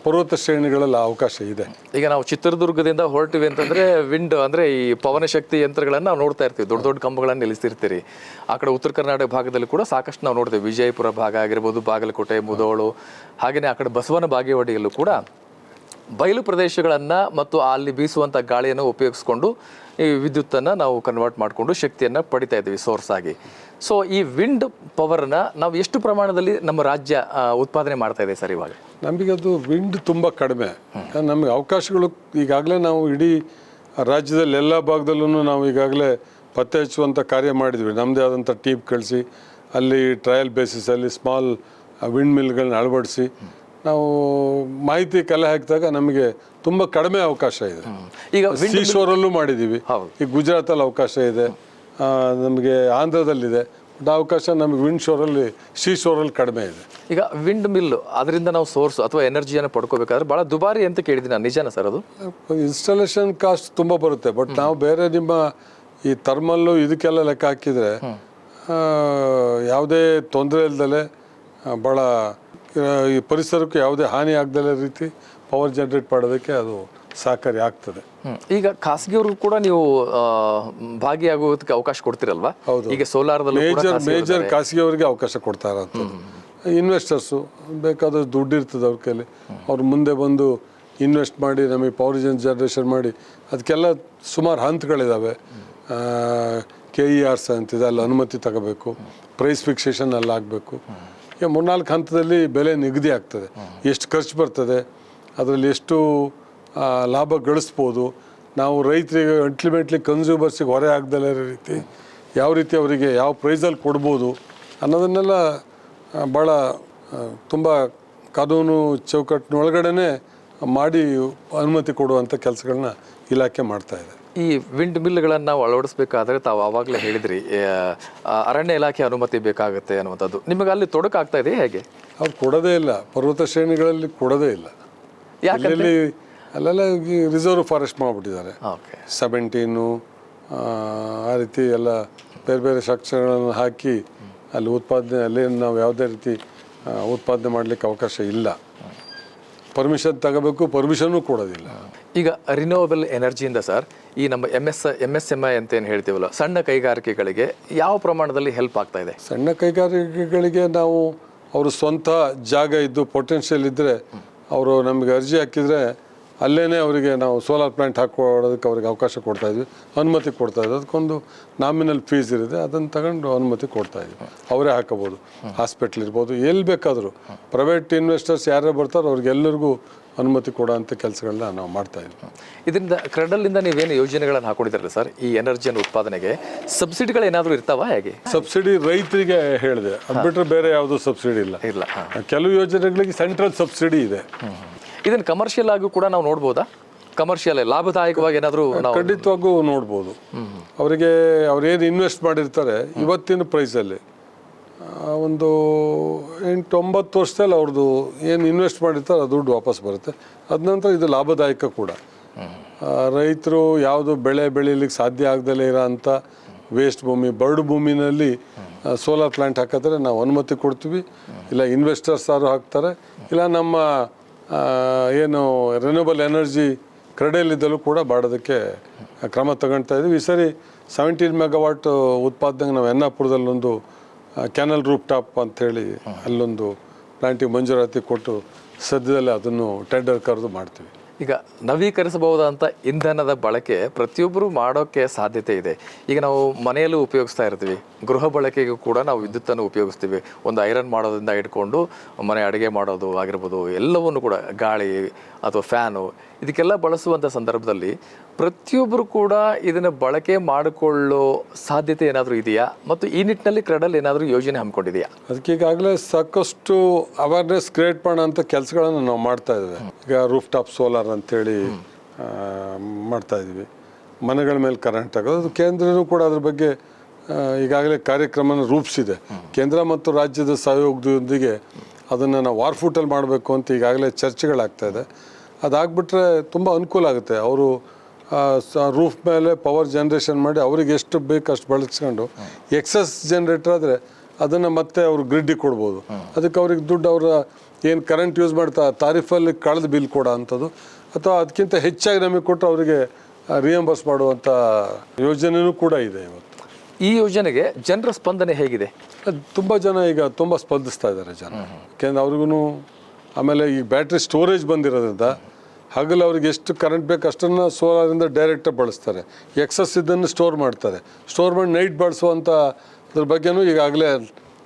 ಪರ್ವತ ಶ್ರೇಣಿಗಳಲ್ಲಿ ಅವಕಾಶ ಇದೆ. ಈಗ ನಾವು ಚಿತ್ರದುರ್ಗದಿಂದ ಹೊರಟಿವಿ ಅಂತಂದ್ರೆ ವಿಂಡ್ ಅಂದರೆ ಈ ಪವನ ಶಕ್ತಿ ಯಂತ್ರಗಳನ್ನು ನಾವು ನೋಡ್ತಾ ಇರ್ತೀವಿ. ದೊಡ್ಡ ದೊಡ್ಡ ಕಂಬಗಳನ್ನು ನಿಲ್ಲಿಸ್ತಿರ್ತೀರಿ. ಆ ಕಡೆ ಉತ್ತರ ಕರ್ನಾಟಕ ಭಾಗದಲ್ಲಿ ಕೂಡ ಸಾಕಷ್ಟು ನಾವು ನೋಡ್ತೇವೆ. ವಿಜಯಪುರ ಭಾಗ ಆಗಿರ್ಬೋದು, ಬಾಗಲಕೋಟೆ, ಮುಧೋಳು, ಹಾಗೆಯೇ ಆ ಕಡೆ ಬಸವನ ಬಾಗೇವಾಡಿಯಲ್ಲೂ ಕೂಡ ಬಯಲು ಪ್ರದೇಶಗಳನ್ನು ಮತ್ತು ಅಲ್ಲಿ ಬೀಸುವಂಥ ಗಾಳಿಯನ್ನು ಉಪಯೋಗಿಸ್ಕೊಂಡು ಈ ವಿದ್ಯುತ್ತನ್ನು ನಾವು ಕನ್ವರ್ಟ್ ಮಾಡಿಕೊಂಡು ಶಕ್ತಿಯನ್ನು ಪಡಿತಾ ಇದ್ದೀವಿ ಸೋರ್ಸ್ ಆಗಿ. ಸೊ ಈ ವಿಂಡ್ ಪವರ್ನ ನಾವು ಎಷ್ಟು ಪ್ರಮಾಣದಲ್ಲಿ ನಮ್ಮ ರಾಜ್ಯ ಉತ್ಪಾದನೆ ಮಾಡ್ತಾ ಇದೆ ಸರ್ ಇವಾಗ? ನಮಗೆ ಅದು ವಿಂಡ್ ತುಂಬ ಕಡಿಮೆ. ನಮಗೆ ಅವಕಾಶಗಳು ಈಗಾಗಲೇ ನಾವು ಇಡೀ ರಾಜ್ಯದಲ್ಲಿ ಎಲ್ಲ ಭಾಗದಲ್ಲೂ ನಾವು ಈಗಾಗಲೇ ಪತ್ತೆ ಹಚ್ಚುವಂಥ ಕಾರ್ಯ ಮಾಡಿದ್ವಿ. ನಮ್ಮದೇ ಆದಂಥ ಟೀಮ್ ಕಳಿಸಿ ಅಲ್ಲಿ ಟ್ರಯಲ್ ಬೇಸಿಸಲ್ಲಿ ಸ್ಮಾಲ್ ವಿಂಡ್ ಮಿಲ್ಗಳನ್ನ ಅಳವಡಿಸಿ ನಾವು ಮಾಹಿತಿ ಕಲೆ ಹಾಕಿದಾಗ ನಮಗೆ ತುಂಬ ಕಡಿಮೆ ಅವಕಾಶ ಇದೆ. ಈಗ ಸೀಶೋರಲ್ಲೂ ಮಾಡಿದ್ದೀವಿ. ಈಗ ಗುಜರಾತಲ್ಲಿ ಅವಕಾಶ ಇದೆ, ನಮಗೆ ಆಂಧ್ರದಲ್ಲಿದೆ. ಬಟ್ ಅವಕಾಶ ನಮಗೆ ವಿಂಡ್ ಶೋರಲ್ಲಿ, ಸೀಶೋರಲ್ಲಿ ಕಡಿಮೆ ಇದೆ. ಈಗ ವಿಂಡ್ ಮಿಲ್ ಅದರಿಂದ ನಾವು ಸೋರ್ಸ್ ಅಥವಾ ಎನರ್ಜಿಯನ್ನು ಪಡ್ಕೋಬೇಕಾದ್ರೆ ಭಾಳ ದುಬಾರಿ ಅಂತ ಕೇಳಿದ್ದೀನಿ ನಾನು, ನಿಜಾನ ಸರ್ ಅದು? ಇನ್ಸ್ಟಾಲೇಷನ್ ಕಾಸ್ಟ್ ತುಂಬ ಬರುತ್ತೆ. ಬಟ್ ನಾವು ಬೇರೆ ನಿಮ್ಮ ಈ ಥರ್ಮಲ್ಲು ಇದಕ್ಕೆಲ್ಲ ಲೆಕ್ಕ ಹಾಕಿದರೆ ಯಾವುದೇ ತೊಂದರೆ ಇಲ್ದಲೆ ಭಾಳ ಈ ಪರಿಸರಕ್ಕೆ ಯಾವುದೇ ಹಾನಿ ಆಗದಲ್ಲ ರೀತಿ ಪವರ್ ಜನರೇಟ್ ಮಾಡೋದಕ್ಕೆ ಅದು ಸಹಕಾರಿ ಆಗ್ತದೆ. ಈಗ ಖಾಸಗಿಯವ್ರಿಗೂ ಕೂಡ ನೀವು ಭಾಗಿಯಾಗೋದಕ್ಕೆ ಅವಕಾಶ ಕೊಡ್ತಿರಲ್ವಾ? ಹೌದು. ಈಗ ಸೋಲಾರ್ದಲ್ಲಿ ಮೇಜರ್ ಖಾಸಗಿಯವರಿಗೆ ಅವಕಾಶ ಕೊಡ್ತಾ ಇರೋಂಥದ್ದು. ಇನ್ವೆಸ್ಟರ್ಸು ಬೇಕಾದಷ್ಟು ದುಡ್ಡು ಇರ್ತದೆ ಅವ್ರ ಕೈಲಿ, ಅವ್ರು ಮುಂದೆ ಬಂದು ಇನ್ವೆಸ್ಟ್ ಮಾಡಿ ನಮಗೆ ಪವರ್ ಜನರೇಷನ್ ಮಾಡಿ ಅದಕ್ಕೆಲ್ಲ ಸುಮಾರು ಹಂತಗಳಿದ್ದಾವೆ. KERs ಅಂತಿದೆ, ಅಲ್ಲಿ ಅನುಮತಿ ತಗೋಬೇಕು, ಪ್ರೈಸ್ ಫಿಕ್ಸೇಷನ್ ಅಲ್ಲಿ ಆಗಬೇಕು. ಈಗ 3-4 ಹಂತದಲ್ಲಿ ಬೆಲೆ ನಿಗದಿ ಆಗ್ತದೆ. ಎಷ್ಟು ಖರ್ಚು ಬರ್ತದೆ, ಅದರಲ್ಲಿ ಎಷ್ಟು ಲಾಭ ಗಳಿಸ್ಬೋದು, ನಾವು ರೈತರಿಗೆ ಅಲ್ಟಿಮೇಟ್ಲಿ ಕನ್ಸ್ಯೂಮರ್ಸಿಗೆ ಹೊರೆ ಆಗದಲ್ಲ ರೀತಿ ಯಾವ ರೀತಿ ಅವರಿಗೆ ಯಾವ ಪ್ರೈಸಲ್ಲಿ ಕೊಡ್ಬೋದು ಅನ್ನೋದನ್ನೆಲ್ಲ ಭಾಳ ತುಂಬ ಕಾನೂನು ಚೌಕಟ್ಟಿನೊಳಗಡೆ ಮಾಡಿ ಅನುಮತಿ ಕೊಡುವಂಥ ಕೆಲಸಗಳನ್ನ ಇಲಾಖೆ ಮಾಡ್ತಾಯಿದೆ. ಈ ವಿಂಡ್ ಮಿಲ್ಗಳನ್ನು ನಾವು ಅಳವಡಿಸ್ಬೇಕಾದ್ರೆ ತಾವು ಆವಾಗಲೇ ಹೇಳಿದ್ರಿ ಅರಣ್ಯ ಇಲಾಖೆ ಅನುಮತಿ ಬೇಕಾಗುತ್ತೆ ಅನ್ನುವಂಥದ್ದು. ನಿಮಗೆ ಅಲ್ಲಿ ತೊಡಕಾಗ್ತಾ ಇದೆ ಹೇಗೆ? ಅವ್ರು ಕೊಡೋದೇ ಇಲ್ಲ, ಪರ್ವತ ಶ್ರೇಣಿಗಳಲ್ಲಿ ಕೊಡೋದೇ ಇಲ್ಲ. ಯಾಕಂದ್ರೆ ಅಲ್ಲೆಲ್ಲ ರಿಸರ್ವ್ ಫಾರೆಸ್ಟ್ ಮಾಡಿಬಿಟ್ಟಿದ್ದಾರೆ. ಓಕೆ. 17 ಆ ರೀತಿ ಎಲ್ಲ ಬೇರೆ ಬೇರೆ ಸ್ಟ್ರಕ್ಚರ್ಗಳನ್ನು ಹಾಕಿ ಅಲ್ಲಿ ಉತ್ಪಾದನೆ ಅಲ್ಲಿ ನಾವು ಯಾವುದೇ ರೀತಿ ಉತ್ಪಾದನೆ ಮಾಡಲಿಕ್ಕೆ ಅವಕಾಶ ಇಲ್ಲ. ಪರ್ಮಿಷನ್ ತಗೋಬೇಕು, ಪರ್ಮಿಷನ್ನು ಕೊಡೋದಿಲ್ಲ. ಈಗ ರಿನ್ಯೂವಬಲ್ ಎನರ್ಜಿಯಿಂದ ಸರ್ ಈ ನಮ್ಮ MSME ಅಂತ ಏನು ಹೇಳ್ತೀವಲ್ಲ, ಸಣ್ಣ ಕೈಗಾರಿಕೆಗಳಿಗೆ ಯಾವ ಪ್ರಮಾಣದಲ್ಲಿ ಹೆಲ್ಪ್ ಆಗ್ತಾ ಇದೆ? ಸಣ್ಣ ಕೈಗಾರಿಕೆಗಳಿಗೆ ನಾವು ಅವರು ಸ್ವಂತ ಜಾಗ ಇದ್ದು ಪೊಟೆನ್ಷಿಯಲ್ ಇದ್ದರೆ ಅವರು ನಮಗೆ ಅರ್ಜಿ ಹಾಕಿದರೆ ಅಲ್ಲೇ ಅವರಿಗೆ ನಾವು ಸೋಲಾರ್ ಪ್ಲ್ಯಾಂಟ್ ಹಾಕೊಳ್ಳೋದಕ್ಕೆ ಅವ್ರಿಗೆ ಅವಕಾಶ ಕೊಡ್ತಾಯಿದ್ವಿ, ಅನುಮತಿ ಕೊಡ್ತಾಯಿದ್ವಿ. ಅದಕ್ಕೊಂದು ನಾಮಿನಲ್ ಫೀಸ್ ಇರುತ್ತೆ, ಅದನ್ನು ತಗೊಂಡು ಅನುಮತಿ ಕೊಡ್ತಾಯಿದ್ವಿ. ಅವರೇ ಹಾಕೋಬೋದು. ಹಾಸ್ಪಿಟ್ಲ್ ಇರ್ಬೋದು, ಎಲ್ಲಿ ಬೇಕಾದರೂ ಪ್ರೈವೇಟ್ ಇನ್ವೆಸ್ಟರ್ಸ್ ಯಾರೇ ಬರ್ತಾರೋ ಅವ್ರಿಗೆಲ್ಲರಿಗೂ ಅನುಮತಿ ಕೊಡೋ ಅಂಥ ಕೆಲಸಗಳನ್ನ ನಾವು ಮಾಡ್ತಾಯಿದ್ವಿ. ಇದರಿಂದ ಕ್ರೆಡಲಿಂದ ನೀವೇನು ಯೋಜನೆಗಳನ್ನು ಹಾಕೊಂಡಿದ್ರಲ್ಲ ಸರ್ ಈ ಎನರ್ಜಿಯನ್ನು ಉತ್ಪಾದನೆಗೆ, ಸಬ್ಸಿಡಿಗಳು ಏನಾದರೂ ಇರ್ತಾವ ಹೇಗೆ? ಸಬ್ಸಿಡಿ ರೈತರಿಗೆ ಹೇಳಿದೆ, ಅದು ಬಿಟ್ಟರೆ ಬೇರೆ ಯಾವುದೂ ಸಬ್ಸಿಡಿ ಇಲ್ಲ. ಇಲ್ಲ. ಕೆಲವು ಯೋಜನೆಗಳಿಗೆ ಸೆಂಟ್ರಲ್ ಸಬ್ಸಿಡಿ ಇದೆ. ಇದನ್ನು ಕಮರ್ಷಿಯಲ್ ಆಗಿ ಕೂಡ ನಾವು ನೋಡ್ಬೋದಾ? ಕಮರ್ಷಿಯಲ್ ಲಾಭದಾಯಕವಾಗಿ ಏನಾದರೂ ನಾವು ಖಂಡಿತವಾಗೂ ನೋಡ್ಬೋದು. ಅವರಿಗೆ ಅವ್ರೇನು ಇನ್ವೆಸ್ಟ್ ಮಾಡಿರ್ತಾರೆ ಇವತ್ತಿನ ಪ್ರೈಸಲ್ಲಿ ಒಂದು 8-9 ವರ್ಷದಲ್ಲಿ ಅವ್ರದ್ದು ಏನು ಇನ್ವೆಸ್ಟ್ ಮಾಡಿರ್ತಾರೆ ಅದು ದುಡ್ಡು ವಾಪಸ್ ಬರುತ್ತೆ. ಅದ ನಂತರ ಇದು ಲಾಭದಾಯಕ ಕೂಡ. ರೈತರು ಯಾವುದು ಬೆಳೆ ಬೆಳೀಲಿಕ್ಕೆ ಸಾಧ್ಯ ಆಗದಲ್ಲೇ ಇರೋ ಅಂಥ ವೇಸ್ಟ್ ಭೂಮಿ, ಬರಡು ಭೂಮಿನಲ್ಲಿ ಸೋಲಾರ್ ಪ್ಲ್ಯಾಂಟ್ ಹಾಕಿದ್ರೆ ನಾವು ಅನುಮತಿ ಕೊಡ್ತೀವಿ. ಇಲ್ಲ ಇನ್ವೆಸ್ಟರ್ಸ್ ಯಾರು ಹಾಕ್ತಾರೆ, ಇಲ್ಲ ನಮ್ಮ ಏನು ರಿನ್ಯೂವಬಲ್ ಎನರ್ಜಿ ಕ್ರೆಡಲಿದ್ದಲ್ಲೂ ಕೂಡ ಮಾಡೋದಕ್ಕೆ ಕ್ರಮ ತಗೊಳ್ತಾ ಇದ್ದೀವಿ. ಈ ಸರಿ 17 ಮೆಗಾವಾಟ್ ಉತ್ಪಾದನೆಗೆ ನಾವು ಎನ್ನಾಪುರದಲ್ಲೊಂದು ಕ್ಯಾನಲ್ ರೂಫ್ ಟಾಪ್ ಅಂಥೇಳಿ ಅಲ್ಲೊಂದು ಪ್ಲ್ಯಾಂಟಿಗೆ ಮಂಜೂರಾತಿ ಕೊಟ್ಟು ಸದ್ಯದಲ್ಲೇ ಅದನ್ನು ಟೆಂಡರ್ ಕರೆದು ಮಾಡ್ತೀವಿ. ಈಗ ನವೀಕರಿಸಬಹುದಂಥ ಇಂಧನದ ಬಳಕೆ ಪ್ರತಿಯೊಬ್ಬರು ಮಾಡೋಕ್ಕೆ ಸಾಧ್ಯತೆ ಇದೆ. ಈಗ ನಾವು ಮನೆಯಲ್ಲೂ ಉಪಯೋಗಿಸ್ತಾ ಇರ್ತೀವಿ, ಗೃಹ ಬಳಕೆಗೂ ಕೂಡ ನಾವು ವಿದ್ಯುತ್ತನ್ನು ಉಪಯೋಗಿಸ್ತೀವಿ. ಒಂದು ಐರನ್ ಮಾಡೋದ್ರಿಂದ ಇಟ್ಕೊಂಡು ಮನೆ ಅಡುಗೆ ಮಾಡೋದು ಆಗಿರ್ಬೋದು, ಎಲ್ಲವನ್ನು ಕೂಡ ಗಾಳಿ ಅಥವಾ ಫ್ಯಾನು ಇದಕ್ಕೆಲ್ಲ ಬಳಸುವಂಥ ಸಂದರ್ಭದಲ್ಲಿ ಪ್ರತಿಯೊಬ್ಬರು ಕೂಡ ಇದನ್ನು ಬಳಕೆ ಮಾಡಿಕೊಳ್ಳೋ ಸಾಧ್ಯತೆ ಏನಾದರೂ ಇದೆಯಾ? ಮತ್ತು ಈ ನಿಟ್ಟಿನಲ್ಲಿ ಕ್ರೆಡಲ್ ಏನಾದರೂ ಯೋಜನೆ ಹಮ್ಮಿಕೊಂಡಿದೆಯಾ? ಅದಕ್ಕೆ ಈಗಾಗಲೇ ಸಾಕಷ್ಟು ಅವೇರ್ನೆಸ್ ಕ್ರಿಯೇಟ್ ಮಾಡೋ ಅಂಥ ಕೆಲಸಗಳನ್ನು ನಾವು ಮಾಡ್ತಾ ಇದ್ದೇವೆ. ಈಗ ರೂಫ್ ಟಾಪ್ ಸೋಲಾರ್ ಅಂತೇಳಿ ಮಾಡ್ತಾ ಇದ್ದೀವಿ. ಮನೆಗಳ ಮೇಲೆ ಕರೆಂಟ್ ಆಗೋದು, ಅದು ಕೇಂದ್ರನೂ ಕೂಡ ಅದ್ರ ಬಗ್ಗೆ ಈಗಾಗಲೇ ಕಾರ್ಯಕ್ರಮನ ರೂಪಿಸಿದೆ. ಕೇಂದ್ರ ಮತ್ತು ರಾಜ್ಯದ ಸಹಯೋಗದೊಂದಿಗೆ ಅದನ್ನು ನಾವು ವಾರ್ಫೂಟಲ್ಲಿ ಮಾಡಬೇಕು ಅಂತ ಈಗಾಗಲೇ ಚರ್ಚೆಗಳಾಗ್ತಾಯಿದೆ. ಅದಾಗ್ಬಿಟ್ರೆ ತುಂಬ ಅನುಕೂಲ ಆಗುತ್ತೆ. ಅವರು ರೂಫ್ ಮೇಲೆ ಪವರ್ ಜನ್ರೇಷನ್ ಮಾಡಿ ಅವ್ರಿಗೆ ಎಷ್ಟು ಬೇಕು ಅಷ್ಟು ಬಳಸ್ಕೊಂಡು ಎಕ್ಸಸ್ ಜನ್ರೇಟರ್ ಆದರೆ ಅದನ್ನು ಮತ್ತೆ ಅವರು ಗ್ರಿಡ್ಡಿಗೆ ಕೊಡ್ಬೋದು. ಅದಕ್ಕೆ ಅವ್ರಿಗೆ ದುಡ್ಡು ಅವರ ಏನು ಕರೆಂಟ್ ಯೂಸ್ ಮಾಡ್ತಾ ತಾರೀಫಲ್ಲಿ ಕಳೆದ ಬಿಲ್ ಕೊಡೋ ಅಂಥದ್ದು, ಅಥವಾ ಅದಕ್ಕಿಂತ ಹೆಚ್ಚಾಗಿ ನಮಗೆ ಕೊಟ್ಟು ಅವರಿಗೆ ರಿಯಂಬರ್ಸ್ ಮಾಡುವಂಥ ಯೋಜನೆಯೂ ಕೂಡ ಇದೆ ಇವತ್ತು. ಈ ಯೋಜನೆಗೆ ಜನರ ಸ್ಪಂದನೆ ಹೇಗಿದೆ? ತುಂಬ ಜನ ಈಗ ತುಂಬ ಸ್ಪಂದಿಸ್ತಾ ಇದ್ದಾರೆ ಜನ. ಯಾಕೆಂದರೆ ಅವ್ರಿಗೂ ಆಮೇಲೆ ಈ ಬ್ಯಾಟ್ರಿ ಸ್ಟೋರೇಜ್ ಬಂದಿರೋದ್ರಿಂದ ಹಗಲು ಅವ್ರಿಗೆ ಎಷ್ಟು ಕರೆಂಟ್ ಬೇಕು ಅಷ್ಟನ್ನು ಸೋಲಾರಿಂದ ಡೈರೆಕ್ಟಾಗಿ ಬಳಸ್ತಾರೆ. ಎಕ್ಸಸ್ ಇದನ್ನು ಸ್ಟೋರ್ ಮಾಡ್ತಾರೆ. ಸ್ಟೋರ್ ಮಾಡಿ ನೈಟ್ ಬಳಸುವಂಥ ಅದ್ರ ಬಗ್ಗೆನೂ ಈಗಾಗಲೇ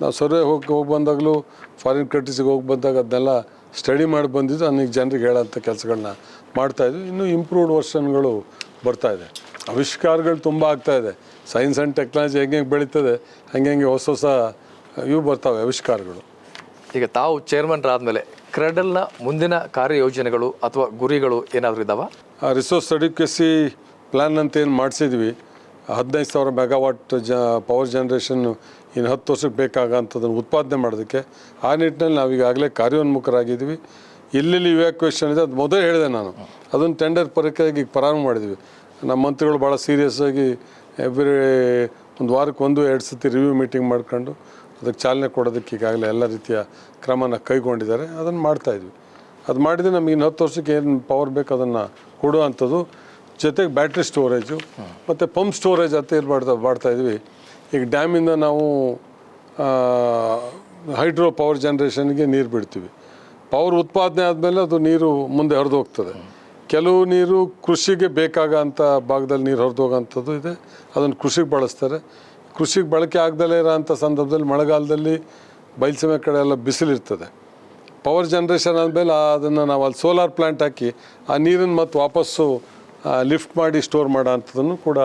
ನಾವು ಸರ್ವೆ ಹೋಗಿ ಬಂದಾಗಲೂ ಫಾರಿನ್ ಕಂಟ್ರೀಸಿಗೆ ಹೋಗಿ ಬಂದಾಗ ಅದನ್ನೆಲ್ಲ ಸ್ಟಡಿ ಮಾಡಿ ಬಂದಿದ್ದು ನನಗೆ ಜನರಿಗೆ ಹೇಳೋಂಥ ಕೆಲಸಗಳನ್ನ ಮಾಡ್ತಾಯಿದ್ವಿ. ಇನ್ನೂ ಇಂಪ್ರೂವ್ಡ್ ವರ್ಷನ್ಗಳು ಬರ್ತಾಯಿದೆ, ಆವಿಷ್ಕಾರಗಳು ತುಂಬ ಆಗ್ತಾಯಿದೆ. ಸೈನ್ಸ್ ಆ್ಯಂಡ್ ಟೆಕ್ನಾಲಜಿ ಹೆಂಗೆ ಬೆಳೀತದೆ ಹಂಗೆ ಹೊಸ ಹೊಸ ಇವು ಬರ್ತಾವೆ ಆವಿಷ್ಕಾರಗಳು. ಈಗ ತಾವು ಚೇರ್ಮನ್ರಾದಮೇಲೆ ಕ್ರೆಡಲ್ನ ಮುಂದಿನ ಕಾರ್ಯಯೋಜನೆಗಳು ಅಥವಾ ಗುರಿಗಳು ಏನಾದರೂ ಇದ್ದಾವೆ? ರಿಸೋರ್ಸ್ ಅಡಿಕ್ವೆಸಿ ಪ್ಲ್ಯಾನ್ ಅಂತ ಏನು ಮಾಡಿಸಿದ್ವಿ, 15,000 ಮೆಗಾವಾಟ್ ಪವರ್ ಜನ್ರೇಷನ್ನು ಇನ್ನು 10 ವರ್ಷಕ್ಕೆ ಬೇಕಾಗಂಥದ್ದನ್ನು ಉತ್ಪಾದನೆ ಮಾಡೋದಕ್ಕೆ. ಆ ನಿಟ್ಟಿನಲ್ಲಿ ನಾವು ಈಗಾಗಲೇ ಕಾರ್ಯೋನ್ಮುಖರಾಗಿದ್ವಿ. ಎಲ್ಲೆಲ್ಲಿ ಇವ್ಯಾಕ್ಯುವೇಷನ್ ಇದೆ ಅದು ಮೊದಲೇ ಹೇಳಿದೆ ನಾನು, ಅದನ್ನು ಟೆಂಡರ್ ಪ್ರಕ್ರಿಯೆಗೆ ಈಗ ಪ್ರಾರಂಭ ಮಾಡಿದ್ವಿ. ನಮ್ಮ ಮಂತ್ರಿಗಳು ಭಾಳ ಸೀರಿಯಸ್ ಆಗಿ ಒಂದು ವಾರಕ್ಕೆ 1-2 ಸತಿ ರಿವ್ಯೂ ಮೀಟಿಂಗ್ ಮಾಡ್ಕೊಂಡು ಅದಕ್ಕೆ ಚಾಲನೆ ಕೊಡೋದಕ್ಕೆ ಈಗಾಗಲೇ ಎಲ್ಲ ರೀತಿಯ ಕ್ರಮನ ಕೈಗೊಂಡಿದ್ದಾರೆ. ಅದನ್ನು ಮಾಡ್ತಾಯಿದ್ವಿ. ಅದು ಮಾಡಿದರೆ ನಮಗೆ ಇನ್ನು 10 ವರ್ಷಕ್ಕೆ ಏನು ಪವರ್ ಬೇಕು ಅದನ್ನು ಕೊಡುವಂಥದ್ದು. ಜೊತೆಗೆ ಬ್ಯಾಟ್ರಿ ಸ್ಟೋರೇಜು ಮತ್ತು ಪಂಪ್ ಸ್ಟೋರೇಜ್ ಅಂತ ಏನು ಮಾಡ್ತಾಯಿದ್ವಿ. ಈಗ ಡ್ಯಾಮಿಂದ ನಾವು ಹೈಡ್ರೋ ಪವರ್ ಜನ್ರೇಷನ್ಗೆ ನೀರು ಬಿಡ್ತೀವಿ. ಪವರ್ ಉತ್ಪಾದನೆ ಆದಮೇಲೆ ಅದು ನೀರು ಮುಂದೆ ಹರಿದು ಹೋಗ್ತದೆ. ಕೆಲವು ನೀರು ಕೃಷಿಗೆ ಬೇಕಾಗೋಂಥ ಭಾಗದಲ್ಲಿ ನೀರು ಹರಿದು ಹೋಗೋಂಥದ್ದು ಇದೆ, ಅದನ್ನು ಕೃಷಿಗೆ ಬಳಸ್ತಾರೆ. ಕೃಷಿಗೆ ಬಳಕೆ ಆಗದಲ್ಲೇ ಇರೋಂಥ ಸಂದರ್ಭದಲ್ಲಿ ಮಳೆಗಾಲದಲ್ಲಿ ಬಯಲುಸೀಮೆ ಕಡೆ ಎಲ್ಲ ಬಿಸಿಲಿರ್ತದೆ. ಪವರ್ ಜನ್ರೇಷನ್ ಆದಮೇಲೆ ಅದನ್ನು ನಾವು ಅಲ್ಲಿ ಸೋಲಾರ್ ಪ್ಲ್ಯಾಂಟ್ ಹಾಕಿ ಆ ನೀರನ್ನು ಮತ್ತೆ ವಾಪಸ್ಸು ಲಿಫ್ಟ್ ಮಾಡಿ ಸ್ಟೋರ್ ಮಾಡೋ ಅಂಥದ್ದನ್ನು ಕೂಡ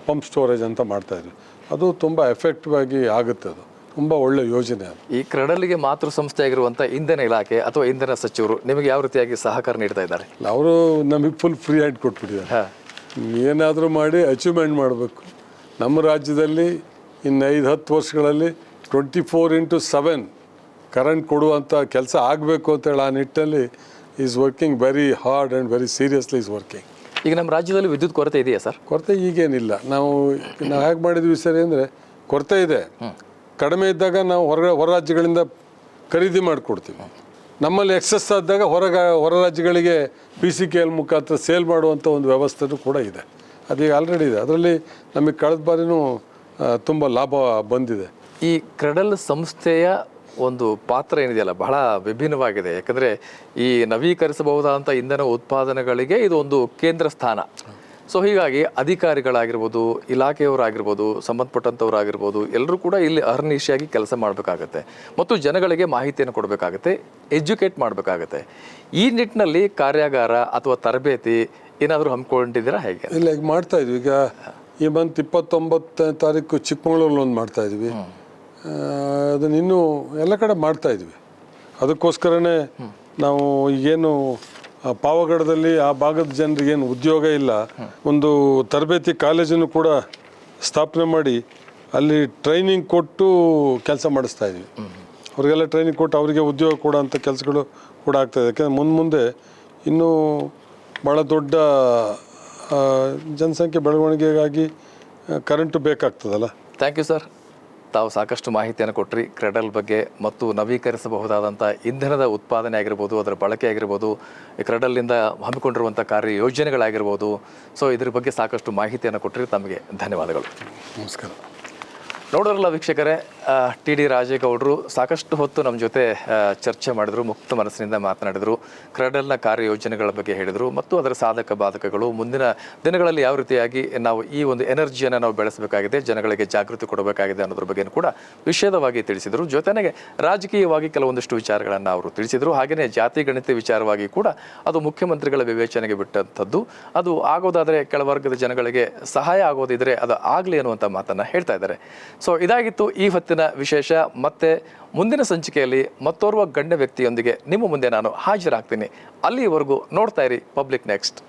ಪಂಪ್ ಸ್ಟೋರೇಜ್ ಅಂತ ಮಾಡ್ತಾಯಿದ್ವಿ. ಅದು ತುಂಬ ಎಫೆಕ್ಟಿವ್ ಆಗಿ ಆಗುತ್ತೆ. ಅದು ತುಂಬ ಒಳ್ಳೆ ಯೋಜನೆ. ಅದು ಈ ಕ್ರೆಡಲ್ಗೆ ಮಾತೃ ಸಂಸ್ಥೆ ಆಗಿರುವಂಥ ಇಂಧನ ಇಲಾಖೆ ಅಥವಾ ಇಂಧನ ಸಚಿವರು ನಿಮಗೆ ಯಾವ ರೀತಿಯಾಗಿ ಸಹಕಾರ ನೀಡ್ತಾ ಇದ್ದಾರೆ? ಅವರು ನಮಗೆ ಫುಲ್ ಫ್ರೀ ಹ್ಯಾಂಡ್ ಕೊಟ್ಬಿಟ್ಟಿದ್ದಾರೆ. ಏನಾದರೂ ಮಾಡಿ ಅಚೀವ್ಮೆಂಟ್ ಮಾಡಬೇಕು. ನಮ್ಮ ರಾಜ್ಯದಲ್ಲಿ ಇನ್ನು 5-10 ವರ್ಷಗಳಲ್ಲಿ 24/7 ಕರೆಂಟ್ ಕೊಡುವಂಥ ಕೆಲಸ ಆಗಬೇಕು ಅಂತೇಳಿ ಆ ನಿಟ್ಟಿನಲ್ಲಿ is working very hard and very seriously is working. ಈಗ ನಮ್ಮ ರಾಜ್ಯದಲ್ಲಿ ವಿದ್ಯುತ್ ಕೊರತೆ ಇದೆಯಾ ಸರ್? ಕೊರತೆ ಈಗೇನಿಲ್ಲ. ನಾವು ಹೇಗೆ ಮಾಡಿದ್ವಿ ಸರಿ ಅಂದರೆ, ಕೊರತೆ ಇದೆ, ಕಡಿಮೆ ಇದ್ದಾಗ ನಾವು ಹೊರ ರಾಜ್ಯಗಳಿಂದ ಖರೀದಿ ಮಾಡಿಕೊಡ್ತೀವಿ. ನಮ್ಮಲ್ಲಿ ಎಕ್ಸಸ್ ಆದಾಗ ಹೊರ ರಾಜ್ಯಗಳಿಗೆ PCKL ಮುಖಾಂತರ ಸೇಲ್ ಮಾಡುವಂಥ ಒಂದು ವ್ಯವಸ್ಥೆನೂ ಕೂಡ ಇದೆ. ಅದೀಗ ಆಲ್ರೆಡಿ ಇದೆ. ಅದರಲ್ಲಿ ನಮಗೆ ಕಳೆದ ಬಾರಿನೂ ತುಂಬ ಲಾಭ ಬಂದಿದೆ. ಈ ಕ್ರೆಡಲ್ ಸಂಸ್ಥೆಯ ಒಂದು ಪಾತ್ರ ಏನಿದೆಯಲ್ಲ ಬಹಳ ವಿಭಿನ್ನವಾಗಿದೆ. ಯಾಕಂದರೆ ಈ ನವೀಕರಿಸಬಹುದಾದಂಥ ಇಂಧನ ಉತ್ಪಾದನೆಗಳಿಗೆ ಇದು ಒಂದು ಕೇಂದ್ರ ಸ್ಥಾನ. ಸೊ ಹೀಗಾಗಿ ಅಧಿಕಾರಿಗಳಾಗಿರ್ಬೋದು, ಇಲಾಖೆಯವರಾಗಿರ್ಬೋದು, ಸಂಬಂಧಪಟ್ಟಂಥವರಾಗಿರ್ಬೋದು, ಎಲ್ಲರೂ ಕೂಡ ಇಲ್ಲಿ ಅಹರ್ನಿಶಿಯಾಗಿ ಕೆಲಸ ಮಾಡಬೇಕಾಗತ್ತೆ ಮತ್ತು ಜನಗಳಿಗೆ ಮಾಹಿತಿಯನ್ನು ಕೊಡಬೇಕಾಗತ್ತೆ, ಎಜುಕೇಟ್ ಮಾಡಬೇಕಾಗತ್ತೆ. ಈ ನಿಟ್ಟಿನಲ್ಲಿ ಕಾರ್ಯಾಗಾರ ಅಥವಾ ತರಬೇತಿ ಏನಾದರೂ ಹಮ್ಮಿಕೊಂಡಿದ್ದೀರಾ ಹೇಗೆ? ಇಲ್ಲ, ಈಗ ಮಾಡ್ತಾ ಇದ್ವಿ. ಈಗ ಈ ಮಂತ್ 29ನೇ ತಾರೀಕು ಚಿಕ್ಕಮಗಳೂರಲ್ಲಿ ಒಂದು ಮಾಡ್ತಾ ಇದ್ವಿ. ಅದನ್ನು ಇನ್ನೂ ಎಲ್ಲ ಕಡೆ ಮಾಡ್ತಾ ಇದ್ವಿ. ಅದಕ್ಕೋಸ್ಕರನೇ ನಾವು ಈಗೇನು ಪಾವಗಡದಲ್ಲಿ ಆ ಭಾಗದ ಜನರಿಗೆ ಏನು ಉದ್ಯೋಗ ಇಲ್ಲ, ಒಂದು ತರಬೇತಿ ಕಾಲೇಜನ್ನು ಕೂಡ ಸ್ಥಾಪನೆ ಮಾಡಿ ಅಲ್ಲಿ ಟ್ರೈನಿಂಗ್ ಕೊಟ್ಟು ಕೆಲಸ ಮಾಡಿಸ್ತಾ ಇದ್ವಿ. ಅವರಿಗೆಲ್ಲ ಟ್ರೈನಿಂಗ್ ಕೊಟ್ಟು ಅವರಿಗೆ ಉದ್ಯೋಗ ಕೊಡೋಂಥ ಕೆಲಸಗಳು ಕೂಡ ಆಗ್ತಾಯಿದೆ. ಯಾಕೆಂದರೆ ಮುಂದೆ ಇನ್ನೂ ಭಾಳ ದೊಡ್ಡ ಜನಸಂಖ್ಯೆ ಬೆಳವಣಿಗೆಗಾಗಿ ಕರೆಂಟು ಬೇಕಾಗ್ತದಲ್ಲ. Thank you sir. ತಾವು ಸಾಕಷ್ಟು ಮಾಹಿತಿಯನ್ನು ಕೊಟ್ಟರಿ ಕ್ರೆಡಲ್ ಬಗ್ಗೆ ಮತ್ತು ನವೀಕರಿಸಬಹುದಾದಂಥ ಇಂಧನದ ಉತ್ಪಾದನೆ ಆಗಿರ್ಬೋದು, ಅದರ ಬಳಕೆ ಆಗಿರ್ಬೋದು, ಈ ಕ್ರೆಡಲ್ನಿಂದ ಹಮ್ಮಿಕೊಂಡಿರುವಂಥ ಕಾರ್ಯ ಯೋಜನೆಗಳಾಗಿರ್ಬೋದು. ಸೊ ಇದ್ರ ಬಗ್ಗೆ ಸಾಕಷ್ಟು ಮಾಹಿತಿಯನ್ನು ಕೊಟ್ಟರಿ. ತಮಗೆ ಧನ್ಯವಾದಗಳು. ನಮಸ್ಕಾರ. ನೋಡೋರಲ್ಲ ವೀಕ್ಷಕರೇ, TD ರಾಜೇಗೌಡರು ಸಾಕಷ್ಟು ಹೊತ್ತು ನಮ್ಮ ಜೊತೆ ಚರ್ಚೆ ಮಾಡಿದರು, ಮುಕ್ತ ಮನಸ್ಸಿನಿಂದ ಮಾತನಾಡಿದರು, ಕ್ರೆಡಲ್ನ ಕಾರ್ಯಯೋಜನೆಗಳ ಬಗ್ಗೆ ಹೇಳಿದರು ಮತ್ತು ಅದರ ಸಾಧಕ ಬಾಧಕಗಳು, ಮುಂದಿನ ದಿನಗಳಲ್ಲಿ ಯಾವ ರೀತಿಯಾಗಿ ನಾವು ಈ ಒಂದು ಎನರ್ಜಿಯನ್ನು ನಾವು ಬೆಳೆಸಬೇಕಾಗಿದೆ, ಜನಗಳಿಗೆ ಜಾಗೃತಿ ಕೊಡಬೇಕಾಗಿದೆ ಅನ್ನೋದ್ರ ಬಗ್ಗೆ ಕೂಡ ವಿಷದವಾಗಿ ತಿಳಿಸಿದರು. ಜೊತೆಗೆ ರಾಜಕೀಯವಾಗಿ ಕೆಲವೊಂದಿಷ್ಟು ವಿಚಾರಗಳನ್ನು ಅವರು ತಿಳಿಸಿದರು. ಹಾಗೆಯೇ ಜಾತಿ ಗಣಿತ ವಿಚಾರವಾಗಿ ಕೂಡ ಅದು ಮುಖ್ಯಮಂತ್ರಿಗಳ ವಿವೇಚನೆಗೆ ಬಿಟ್ಟಂಥದ್ದು. ಅದು ಆಗೋದಾದರೆ ಕೆಳವರ್ಗದ ಜನಗಳಿಗೆ ಸಹಾಯ ಆಗೋದಿದ್ರೆ ಅದು ಆಗಲಿ ಅನ್ನುವಂಥ ಮಾತನ್ನು ಹೇಳ್ತಾ ಇದ್ದಾರೆ. ಸೊ ಇದಾಗಿತ್ತು ಈ ಹೊತ್ತಿನ ವಿಶೇಷ. ಮತ್ತೆ ಮುಂದಿನ ಸಂಚಿಕೆಯಲ್ಲಿ ಮತ್ತೋರ್ವ ಗಣ್ಯ ವ್ಯಕ್ತಿಯೊಂದಿಗೆ ನಿಮ್ಮ ಮುಂದೆ ನಾನು ಹಾಜರಾಗ್ತೀನಿ. ಅಲ್ಲಿವರೆಗೂ ನೋಡ್ತಾ ಇರಿ ಪಬ್ಲಿಕ್ ನೆಕ್ಸ್ಟ್.